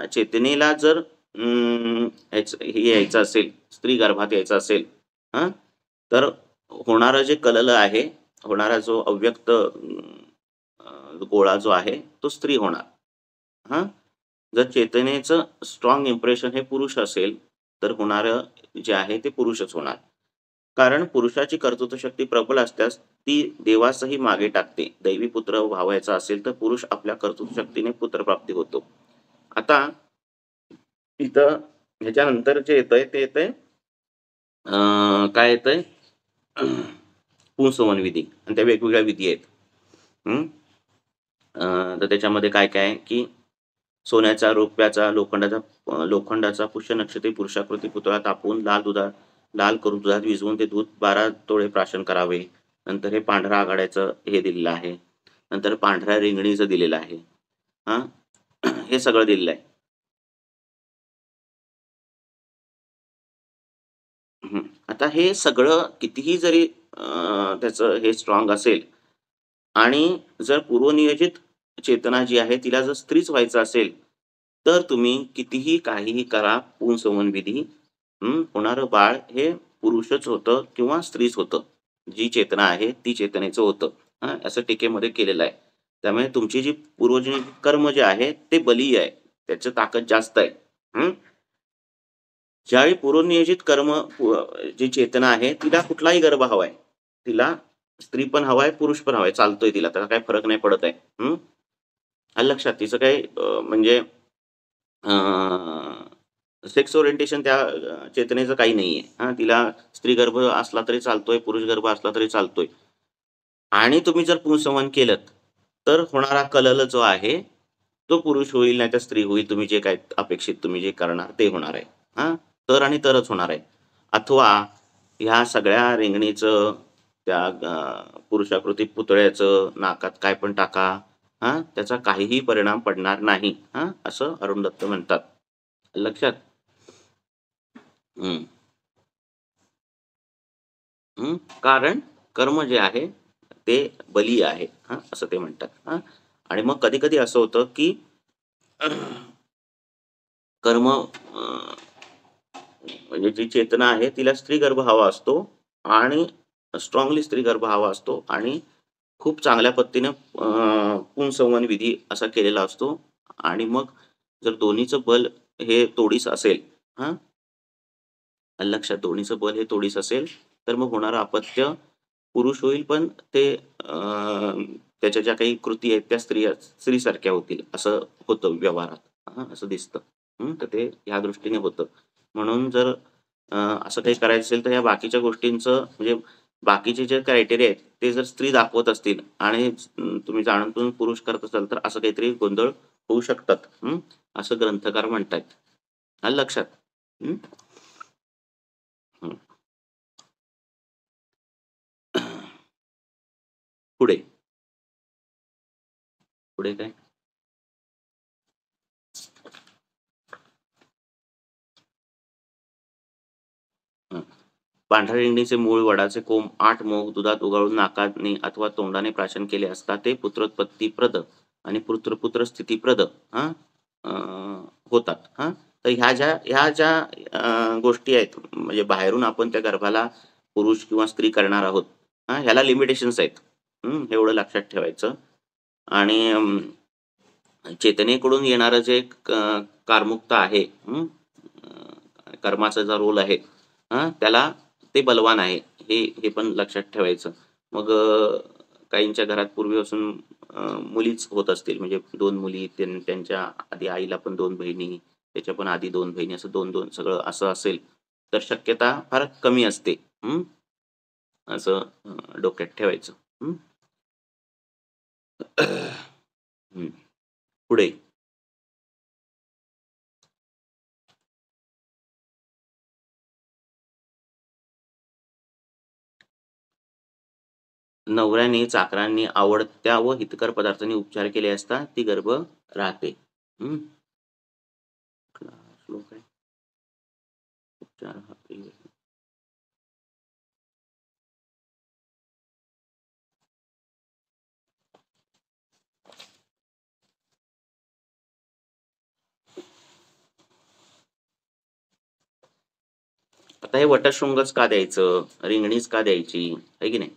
चेतनेला जर हे यायचं असेल, स्त्री गर्भात यायचं असेल तर होणारं जे कलल आहे, होणारा जो अव्यक्त गोळा जो आहे तो स्त्री होणार. जर चेतनेचं स्ट्रॉंग इम्प्रेशन हे पुरुष असेल तर होणारं जे आहे ते पुरुषच होणार. कारण पुरुषाची कर्तृत्वशक्ती प्रबल असल्यास ती देवासही मागे टाकते. दैवी पुत्र व्हावायचा असेल तर पुरुष आपल्या कर्तृत्वशक्तीने पुत्रप्राप्ती होतो. आता इथं ह्याच्यानंतर जे येतंय ते येतंय काय येतंय, पुंसवन विधी आणि त्या वेगवेगळ्या विधी आहेत. तर त्याच्यामध्ये काय काय की सोन्याचा, रुपयाचा, लोखंडाचा पुष्य नक्षत्री पुरुषाकृती पुतळा तापवून लाल लाल करून दुधात विझवून ते दूध 12 तोळे प्राशन करावे. नंतर हे पांढऱ्या आघाड्याचं हे दिलेलं आहे. नंतर पांढऱ्या रिंगणीचं दिलेलं आहे. हां, हे सगळं दिलेलं आहे. आता हे सगळं कितीही जरी त्याचं हे स्ट्रॉंग असेल आणि जर पूर्वनियोजित चेतना जी आहे तिला जर स्त्रीच व्हायचं असेल, तर तुम्ही कितीही काहीही करा पुंसवन विधी, होणारं बाळ हे पुरुषच होतं किंवा स्त्रीच होतं. जी चेतना आहे ती चेतनेचं होतं. असं टीकेमध्ये केलेलं आहे. त्यामुळे तुमची जी पूर्वजन्म कर्म जे आहे ते बलीय आहे. त्याची ताकद जास्त आहे. ज्यावेळी पूर्वनियोजित कर्म जी चेतना आहे तिला कुठलाही गर्भ हवाय. तिला स्त्री पण हवाय, पुरुष पण हवाय. चालतोय तिला. त्याला काही फरक नाही पडत आहे. आलं लक्षात? तिचं काही म्हणजे सेक्स ओरिएंटेशन त्या चेतनेचं काही नाहीये. तिला स्त्री गर्भ असला तरी चालतोय, पुरुष गर्भ असला तरी चालतोय. आणि तुम्ही जर पुंसवन केलंत, तर होणारा कलल जो आहे, तो पुरुष होईल नाहीतर स्त्री होईल. तुम्ही जे काय अपेक्षित तुम्ही जे करणार ते होणार आहे. तर आणि तरच होणार आहे. अथवा ह्या सगळ्या रिंगणीचं, त्या पुरुषाकृती पुतळ्याचं नाकात काय पण टाका, त्याचा काहीही परिणाम पडणार नाही. असं अरुण दत्त म्हणतात. लक्षात? कारण कर्म जे आहे ते बलीय आहे. असं ते म्हणतात. आणि मग कधी कधी असं होतं की कर्म म्हणजे जी चेतना आहे तिला स्त्री गर्भ हवा असतो आणि स्ट्रॉंगली स्त्री गर्भ हवा असतो आणि खूप चांगल्या पद्धतीने पुंसवन विधी असा केलेला असतो. आणि मग जर दोन्हीचं बल हे तोडीस असेल, लक्षात, दोन्हीचं बल हे तोडीस असेल, तर मग होणारं अपत्य पुरुष होईल, पण ते त्याच्या ज्या काही कृती आहेत त्या स्त्रीसारख्या होतील असं होतं व्यवहारात. असं दिसतं. तर ते ह्या दृष्टीने होतं. म्हणून जर असं काही करायचं असेल तर या बाकीच्या गोष्टींचं म्हणजे बाकीचे जे क्रायटेरिया आहेत ते जर स्त्री दाखवत असतील आणि तुम्ही जाणून पुरुष करत असाल तर असं काहीतरी गोंधळ होऊ शकतात. असं ग्रंथकार म्हणतात. आलं लक्षात? पुढे पुढे काय? पांढऱ्या रिंगणीचे मूळ वडाचे कोंब 8 मोह दुधात उगाळून नाकाने अथवा तोंडाने प्राशन केले असता ते पुत्रोत्पत्तीप्रद आणि पुत्र स्थितीप्रद होतात. तर ह्या ज्या गोष्टी आहेत म्हणजे बाहेरून आपण त्या गर्भाला पुरुष किंवा स्त्री करणार आहोत, ह्याला लिमिटेशन्स आहेत. एवढं लक्षात ठेवायचं. आणि चेतनेकडून येणारं जे कारमुक्त आहे, कर्माचा जो रोल आहे, त्याला ते बलवान आहे. हे पण लक्षात ठेवायचं. मग काहींच्या घरात पूर्वीपासून मुलीच होत असतील, म्हणजे 2 मुली, त्यांच्या आधी आईला पण 2 बहिणी, त्याच्या पण आधी 2 बहिणी, असं 2-2 सगळं असं असेल तर शक्यता फार कमी असते. असं डोक्यात ठेवायचं. पुढे नवऱ्याने चाकरांनी आवडत्या व हितकर पदार्थांनी उपचार केले असता ती गर्भ राहते. श्लोक आहे. उपचार आता हे वटशृंगच का द्यायचं, रिंगणीच का द्यायची, आहे की नाही?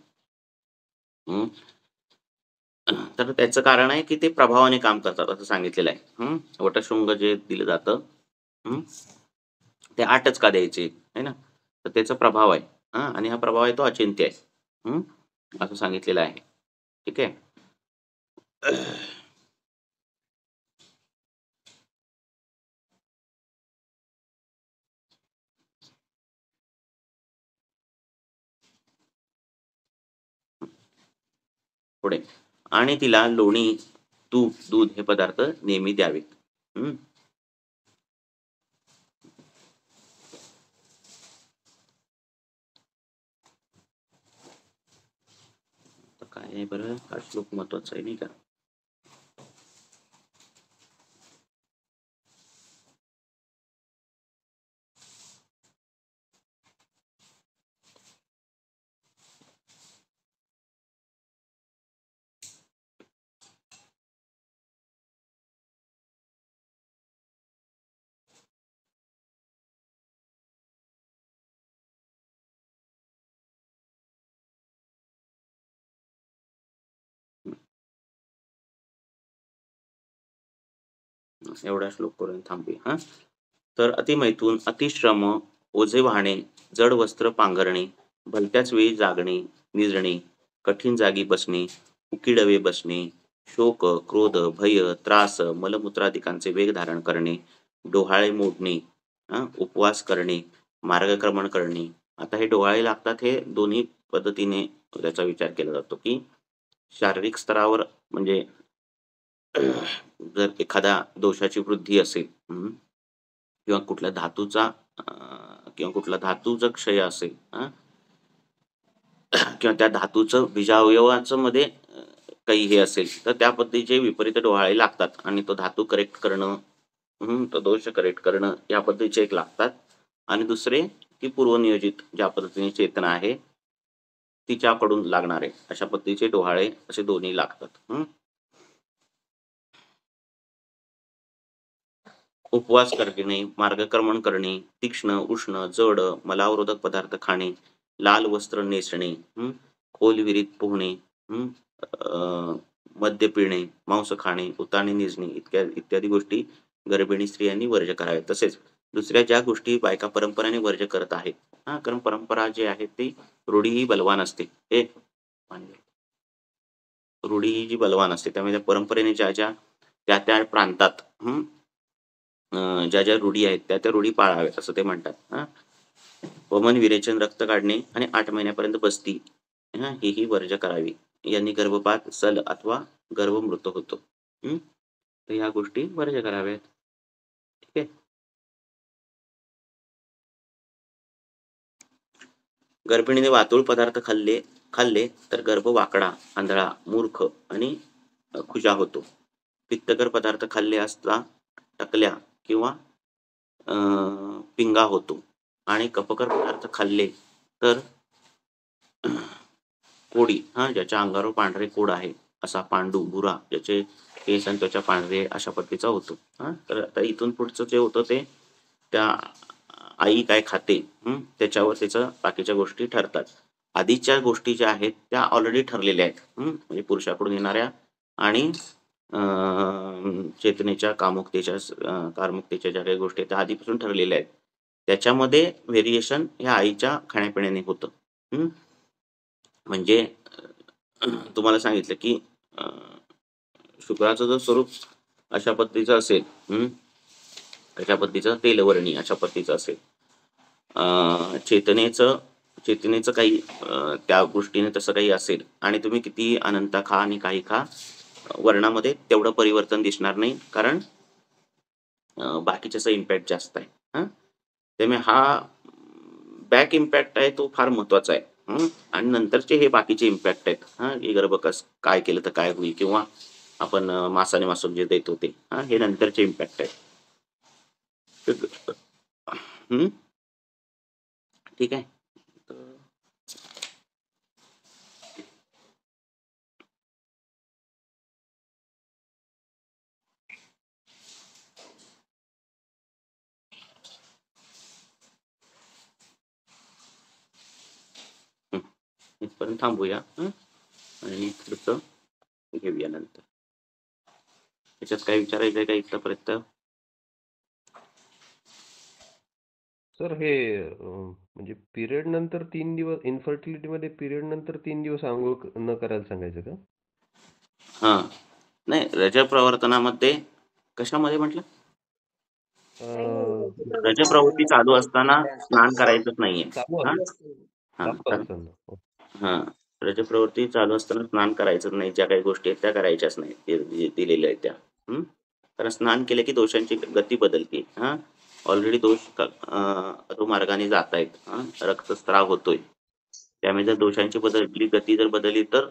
तर त्याचं कारण आहे की ते प्रभावाने काम करतात असं सांगितलेलं आहे. वटशृंग जे दिलं जातं ते 8च का द्यायचे, आहे ना? तर त्याचा प्रभाव आहे. आणि हा प्रभाव आहे तो अचिंत्य आहे. असं सांगितलेलं आहे. ठीक आहे. पुढे, आणि तिला लोणी, तूप, दूध हे पदार्थ नेहमी द्यावेत. काय आहे बरं, हा श्लोक महत्वाचा आहे नाही का? एवढा श्लोक करून थांबूया. हा, तर अतिमैथून, अतिश्रम, ओझे वाहणे, जड वस्त्र पांघरणे, भलत्याच वेळी जागणे, निजणे, कठीण जागी बसणे, उकिडवे बसणे, शोक, क्रोध, भय, त्रास, मलमूत्रादिकांचे वेग धारण करणे, डोहाळे मोडणे, उपवास करणे, मार्गक्रमण करणे. आता हे डोहाळे लागतात हे दोन्ही पद्धतीने त्याचा विचार केला जातो की शारीरिक स्तरावर म्हणजे जर एखाद्या दोषाची वृद्धी असेल किंवा कुठल्या धातूचा किंवा कुठला धातूचा क्षय असेल किंवा त्या धातूचं बीजावयवाचं मध्ये काही हे असेल तर त्या पद्धतीचे विपरीत डोहाळे लागतात आणि तो धातू करेक्ट करणं तो दोष करेक्ट करणं या पद्धतीचे एक लागतात. आणि दुसरे की पूर्वनियोजित ज्या पद्धतीने चेतना आहे तिच्याकडून लागणारे अशा पद्धतीचे डोहाळे असे दोन्ही लागतात. उपवास करणे, मार्गक्रमण करणे, तीक्ष्ण, उष्ण, जड, मलावरोधक पदार्थ खाणे, लाल वस्त्र नेसणे, खोल विहिरीत पोहणे, मद्य पिणे, मांस खाणे, उताणे निजणे इत्यादी गोष्टी गर्भिणी स्त्रियांनी वर्ज्य कराव्यात. तसेच दुसऱ्या ज्या गोष्टी बायका परंपरेने वर्ज्य करत आहेत, कारण परंपरा जी आहे ती रूढी ही बलवान असते. रूढी ही जी बलवान असते त्यामुळे त्या परंपरेने ज्या त्या प्रांतात ज्या ज्या रूढी आहेत त्या रूढी पाळाव्यात असं ते म्हणतात. वमन, विरेचन, रक्त काढणे आणि 8 महिन्यापर्यंत बसती ही वर्ज्य करावी. यांनी गर्भपात, सल अथवा गर्भमृत होतो. तर ह्या गोष्टी वर्ज्य कराव्यात. ठीक आहे. गर्भिणीने वातुळ पदार्थ खाल्ले तर गर्भ वाकडा, आंधळा, मूर्ख आणि खुजा होतो. पित्तकर पदार्थ खाल्ले असता टकल्या किंवा पिंगा होतो. आणि कफकर पदार्थ खाल्ले तर कोडी ज्याच्या अंगावर पांढरे कोड आहे असा पांडू, भुरा, ज्याचे केस आणि त्वचा पांढरे अशा पद्धतीचा होतो. तर आता इथून पुढचं जे होतं ते त्या आई काय खाते त्याच्यावर त्याचं बाकीच्या गोष्टी ठरतात. आधीच्या गोष्टी ज्या आहेत त्या ऑलरेडी ठरलेल्या आहेत. म्हणजे पुरुषाकडून येणाऱ्या आणि चेतनेच्या कारमुक्तेच्या ज्या काही गोष्टी आहेत त्या आधीपासून ठरलेल्या आहेत. त्याच्यामध्ये व्हेरिएशन ह्या आईच्या खाण्यापिण्याने होतं. म्हणजे तुम्हाला सांगितलं की शुक्राचं जर स्वरूप अशा पद्धतीचं असेल, अशा पद्धतीचं तेलवर्णी अशा पद्धतीचं असेल, चेतनेचं काही त्या गोष्टीने तसं काही असेल आणि तुम्ही किती अनंत खा आणि काही खा वर्णामध्ये तेवढं परिवर्तन दिसणार नाही कारण बाकीच्याचा इम्पॅक्ट जास्त आहे. त्यामुळे हा बॅक इम्पॅक्ट आहे तो फार महत्वाचा आहे. आणि नंतरचे हे बाकीचे इम्पॅक्ट आहेत की गर्भकस काय केलं तर काय होईल किंवा आपण मासाने मासूक जे देतो ते हे नंतरचे इम्पॅक्ट आहेत. ठीक आहे. इथपर्यंत थांबूया आणि पुढचं घेऊया नंतर. त्याच्यात काय विचारायचं आहे का इथपर्यंत? सर हे म्हणजे पिरियड नंतर 3 दिवस इन्फर्टिलिटी मध्ये पिरियड नंतर 3 दिवस आंघोळ न करायला सांगायचं का? नाही, रजः प्रवर्तनामध्ये कशामध्ये म्हटलं? रजः प्रवृत्ती चालू असताना स्नान करायचंच नाहीये. रजः प्रवृत्ती चालू असताना स्नान करायचं नाही. ज्या काही गोष्टी आहेत त्या करायच्याच नाही दिलेल्या आहेत त्या. कारण स्नान केलं की दोषांची गती बदलते. ऑलरेडी दोष अधोमार्गाने जात आहेत. रक्तस्राव होतोय. त्यामुळे जर दोषांची गती जर बदलली तर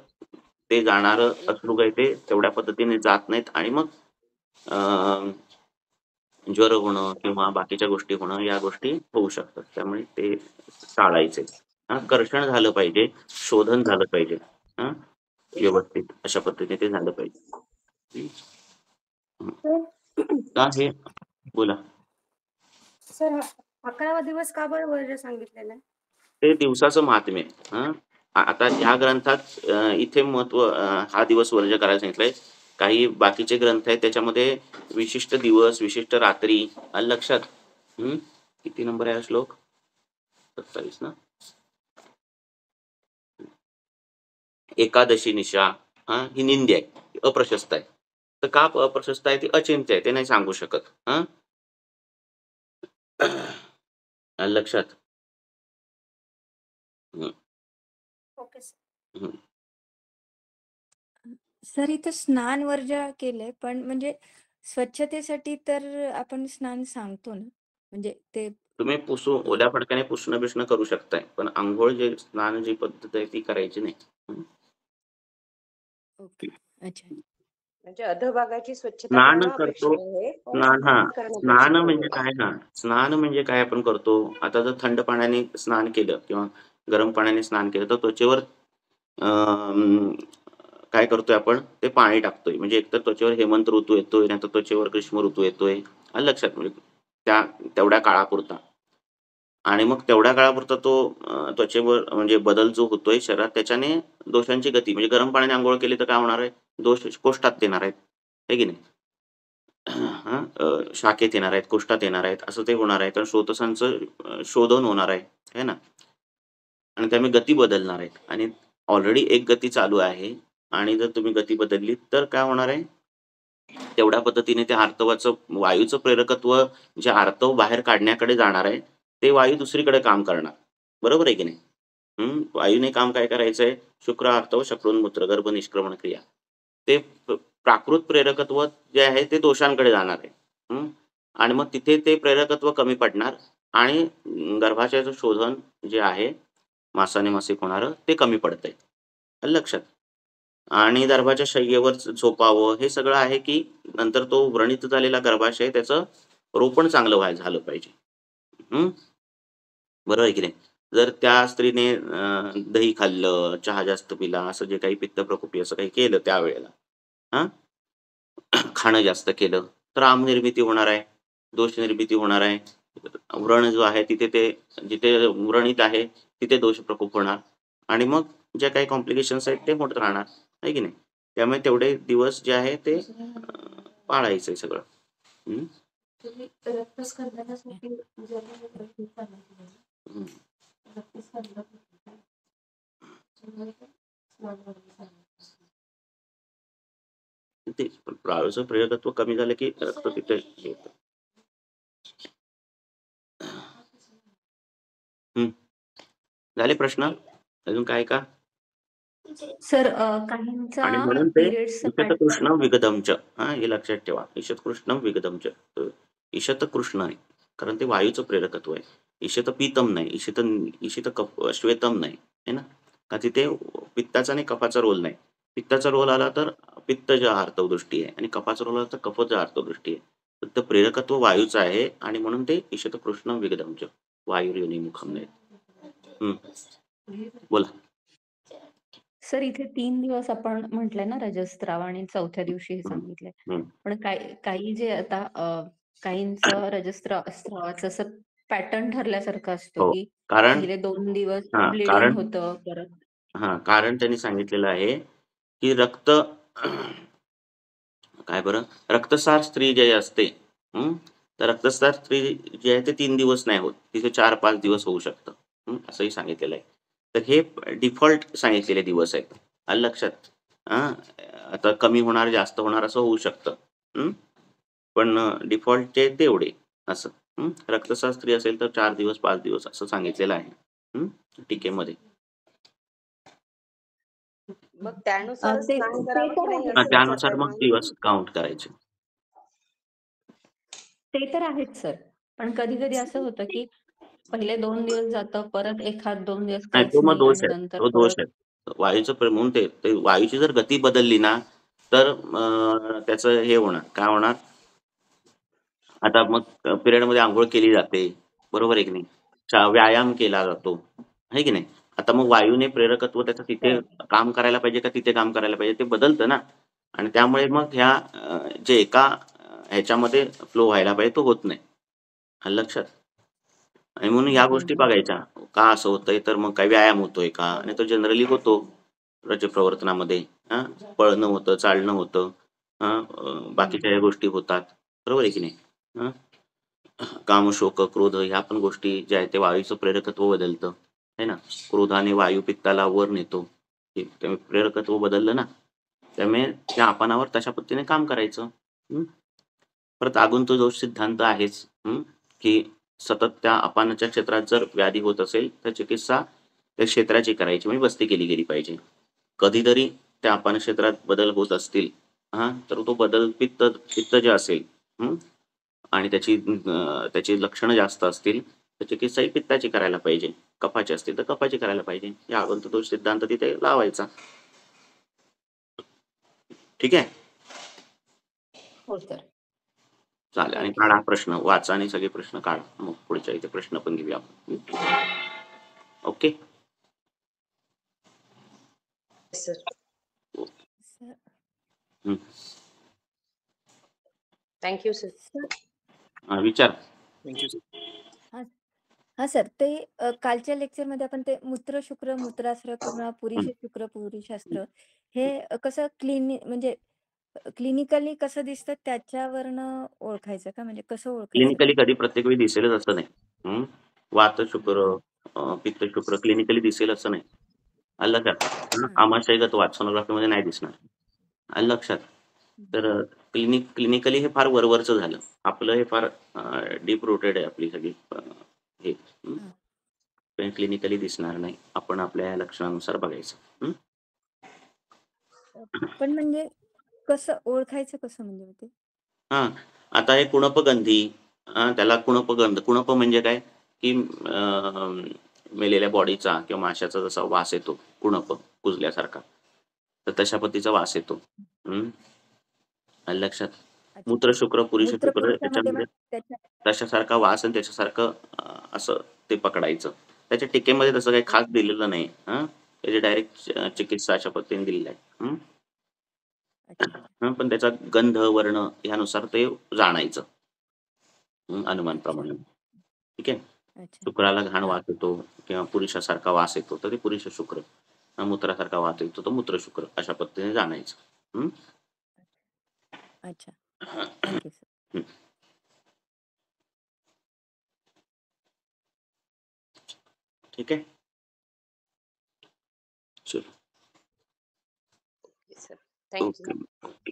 ते जाणारं अश्रू काही ते तेवढ्या पद्धतीने जात नाहीत आणि मग ज्वर होणं किंवा बाकीच्या गोष्टी होणं या गोष्टी होऊ शकतात. त्यामुळे ते टाळायचे. कर्षण झालं पाहिजे, शोधन झालं पाहिजे. व्यवस्थित अशा पद्धतीने ते झालं पाहिजे. का हे बोला. सर 11वा दिवस का बरं वर्ज्य सांगितलेलं आहे? ते दिवसाचं महात्म्य आहे. आता ह्या ग्रंथात इथे महत्व हा दिवस वर्ज्य करायला सांगितलंय. काही बाकीचे ग्रंथ आहेत त्याच्यामध्ये विशिष्ट दिवस, विशिष्ट रात्री आलं लक्षात. किती नंबर आहे हा श्लोक? 27 ना. एकादशी निशा ही निंदी आहे, अप्रशस्त आहे. तर का अप्रशस्त आहे? ती अचिंत्य आहे, ते नाही सांगू शकत. आलं लक्षात. Okay sir. सर इथं स्नान वर्ज्य केलंय, पण म्हणजे स्वच्छतेसाठी तर आपण स्नान सांगतो ना, म्हणजे ते तुम्ही ओल्या फडक्याने पुसणं बिसणं करू शकताय, पण आंघोळ जे स्नान जी पद्धत आहे ती करायची नाही. ओके. अच्छा. म्हणजे अधोभागाची स्वच्छता स्नान करणं करतो. अपेक्षित आहे, पण स्नान करणं स्नान अपेक्षित म्हणजे नाहीये. काय स्नान म्हणजे काय आपण करतो. आता जर थंड पाण्याने स्नान केलं किंवा गरम पाण्याने स्नान केलं तर त्वचेवर काय करतोय आपण, ते पाणी टाकतोय. म्हणजे एकतर त्वचेवर हेमंत ऋतू येतोय, नाहीतर त्वचेवर ग्रीष्म ऋतू येतोय. आलं लक्षात. म्हणजे तेवढ्या काळापुरता आणि मग तेवढ्या काळापुरता तो त्वचेवर म्हणजे बदल जो होतोय शरीरात त्याच्याने दोषांची गती, म्हणजे गरम पाण्याने अंघोळ केली तर काय होणार आहे, दोष कोष्ठात येणार आहेत, है की नाही. शाखेत येणार आहेत, कोष्ठात येणार आहेत, असं ते होणार आहे. कारण स्रोतसांचं शोधन होणार आहे, है ना. आणि त्यामुळे गती बदलणार आहेत आणि ऑलरेडी एक गती चालू आहे आणि जर तुम्ही गती बदलली तर काय होणार आहे, तेवढ्या पद्धतीने ते आर्तवाचं वायूचं प्रेरकत्व जे आर्तव बाहेर काढण्याकडे जाणार आहे ते वायू दुसरीकडे काम करणार. बरोबर आहे की नाही. वायूने काम काय करायचंय, शुक्र आर्तव शक्रोन्मूत्र गर्भ निष्क्रमण क्रिया. ते प्राकृत प्रेरकत्व जे आहे ते दोषांकडे जाणार आहे. आणि मग तिथे ते प्रेरकत्व कमी पडणार आणि गर्भाशयाचं शोधन जे आहे मासाने मासिक होणारं ते कमी पडतंय. आलं लक्षात. आणि गर्भाच्या शय्येवर झोपावं हे सगळं आहे की नंतर तो व्रणित झालेला गर्भाशय त्याचं रोपण चांगलं झालं पाहिजे. बरोबर आहे की नाही. जर त्या स्त्रीने दही खाल्लं, चहा जास्त पिला, असं जे काही पित्त प्रकोपी असं काही केलं त्यावेळेला, खाणं जास्त केलं तर आम निर्मिती होणार आहे, दोष निर्मिती होणार आहे. व्रण जो आहे तिथे ते जिथे व्रणित आहे तिथे दोष प्रकोप होणार आणि मग ज्या काही कॉम्प्लिकेशन्स आहेत ते होत राहणार, आहे की नाही. त्यामुळे तेवढे दिवस जे आहे ते पाळायचंय सगळं. रक्तस्खलनासाठी ते वायूचं प्रेरकत्व कमी झालं की रक्त तिथे येतं. झाले प्रश्न अजून काय का? सर काहींचा आणि म्हणून ते पिरियड्स ईशत कृष्ण विगदमच हे लक्षात ठेवा. ईशत कृष्ण विगदमच. ईशत कृष्ण आहे कारण ते वायूचं प्रेरकत्व आहे. ईशत पीतम नाही, ईशित श्वेतम नाही, है ना. का तिथे पित्ताचा आणि कफाचा रोल नाही. पित्ताचा रोल आला तर पित्त जे आर्तव दृष्टी आहे आणि कफाचा रोल आला तर कफच आर्तव दृष्टी आहे. फक्त प्रेरकत्व वायूचं आहे आणि म्हणून ते ईशत कृष्ण विगदमच वायुर्योनी मुखम नाही. बोला. सर इथे 3 दिवस आपण म्हटलंय ना रजस्त्राव आणि चौथ्या दिवशी हे सांगितलंय. पण काही जे आता काहींचं रजस्त्रावाचं असं पॅटर्न ठरल्यासारखं असतो हो, की कारण पहिले 2 दिवस ब्लिडिंग कारण होतं परत. कारण त्यांनी सांगितलेलं आहे की रक्त काय बरं रक्तसार स्त्री जे असते तर रक्तसार स्त्री जी आहे ते 3 दिवस नाही होत, तिथे 4-5 दिवस होऊ शकतं. असंही सांगितलेलं आहे. तर हे डिफॉल्ट सांगितलेले दिवस आहेत. आलं लक्षात. आता कमी होणार जास्त होणार असं होऊ शकतं. पण डिफॉल्टचे तेवढे असं. रक्तसार स्त्री असेल तर 4 दिवस 5 दिवस असं सांगितलेलं आहे टीकेमध्ये. मग त्यानुसार ते स्नान ते करावं की तर नाही आहेच. असं त्यानुसार विचारताय मग तुम्ही? दिवस काउंट करायचे. ते तर आहेच सर. पण कधी-कधी असं होतं की पहिले 2 दिवस जातं, परत 1-2 दिवस नाही काहीच तो मग नाही दोष आणि आहे. नंतर तो दोष परत आहे. वायूचं म्हणून ते वायूची जर गती बदलली ना तर त्याचं हे होणार, काय होणार? आता मग पिरियडमध्ये अंघोळ केली जाते, बरोबर आहे की नाही? व्यायाम केला जातो, आहे की नाही? आता मग वायूने प्रेरकत्व त्याचं तिथे काम करायला पाहिजे का तिथे काम करायला पाहिजे ते बदलतं ना. आणि त्यामुळे मग ह्या जे एका ह्याच्यामध्ये फ्लो व्हायला पाहिजे तो होत नाही. आलं लक्षात? आणि म्हणून ह्या गोष्टी बघायच्या. का असं होतंय? तर मग काही व्यायाम होतोय का? आणि तो जनरली होतो प्रवर्तनामध्ये. पळणं होतं, चालणं होतं, बाकीच्या ह्या गोष्टी होतात, बरोबर आहे की नाही? काम, शोक, क्रोध ह्या पण गोष्टी ज्या आहेत ते वायूचं प्रेरकत्व बदलतं, है ना? क्रोधाने वायू पित्ताला वर नेतो, त्यामुळे प्रेरकत्व बदललं ना, त्यामुळे त्या आपणावर तशा पद्धतीने काम करायचं. परत आगुंतू जो सिद्धांत आहेच, की सतत त्या अपानाच्या क्षेत्रात जर व्याधी होत असेल तर चिकित्सा त्या क्षेत्राची करायची, म्हणजे बस्ती केली गेली पाहिजे. कधीतरी त्या अपान क्षेत्रात बदल होत असतील तर तो बदल पित्त जे असेल आणि त्याची लक्षणं जास्त असतील तर चिकित्सा ही पित्ताची करायला पाहिजे. कफाची असतील तर कफाची करायला पाहिजे. या आगंतु दोष सिद्धांत तिथे लावायचा. ठीक आहे, हो सर. चालेल. आणि काढा प्रश्न, वाचा आणि सगळे प्रश्न काढा, मग पुढच्या इथे प्रश्न पण घेऊया आपण. Okay sir. Sir thank you sir. विचार. हा सर, ते कालच्या लेक्चरमध्ये आपण ते मूत्र शुक्र मूत्रास्त्र किंवा पुरुष शुक्र पुरुषास्त्र हे कसं म्हणजे क्लिनिकली कसं दिसतं त्याच्यावरनं ओळखायचं का? म्हणजे कसं ओळखायचं क्लिनिकली ते? कधी प्रत्येक वेळी दिसेलच असं नाही. वात शुक्र, पित्त शुक्र क्लिनिकली दिसेल असं नाही. आलं लक्षात? आमाशयगत वात सोनोग्राफीमध्ये नाही दिसणार. आलं लक्षात? तर क्लिनिकली हे फार वरवरचं झालं. आपलं हे फार डीप रोटेड आहे आपली सगळी हे. क्लिनिकली दिसणार नाही. आपण आपल्या या लक्षणानुसार बघायचं. पण म्हणजे कसं ओळखायचं कसं म्हणजे ते? आता हे कुणपगंधी, त्याला कुणप म्हणजे काय? की मेलेल्या बॉडीचा किंवा माशाचा जसा वास येतो, कुणप कुजल्यासारखा, तर तशा पद्धतीचा वास येतो. लक्षात? मूत्र शुक्र पुरुष शुक्र त्याच्यामध्ये तशासारखा वास आणि त्याच्यासारखं असं ते पकडायचं. त्याच्या टीकेमध्ये तसं काही खास दिलेलं नाही. त्याची डायरेक्ट चिकित्सा अशा पद्धतीने दिलेली आहे. पण त्याचा गंध वर्ण ह्यानुसार ते जाणायचं अनुमानप्रमाणे. ठीक आहे. शुक्राला घाण वास येतो किंवा पुरुषासारखा वास येतो तर ते पुरुष शुक्र, मूत्रासारखा वास येतो तर मूत्र शुक्र, अशा पद्धतीने जाणायचं. अच्छा, थँक्यू सर. ठीक आहे, चलो. Sir thank you. ओके.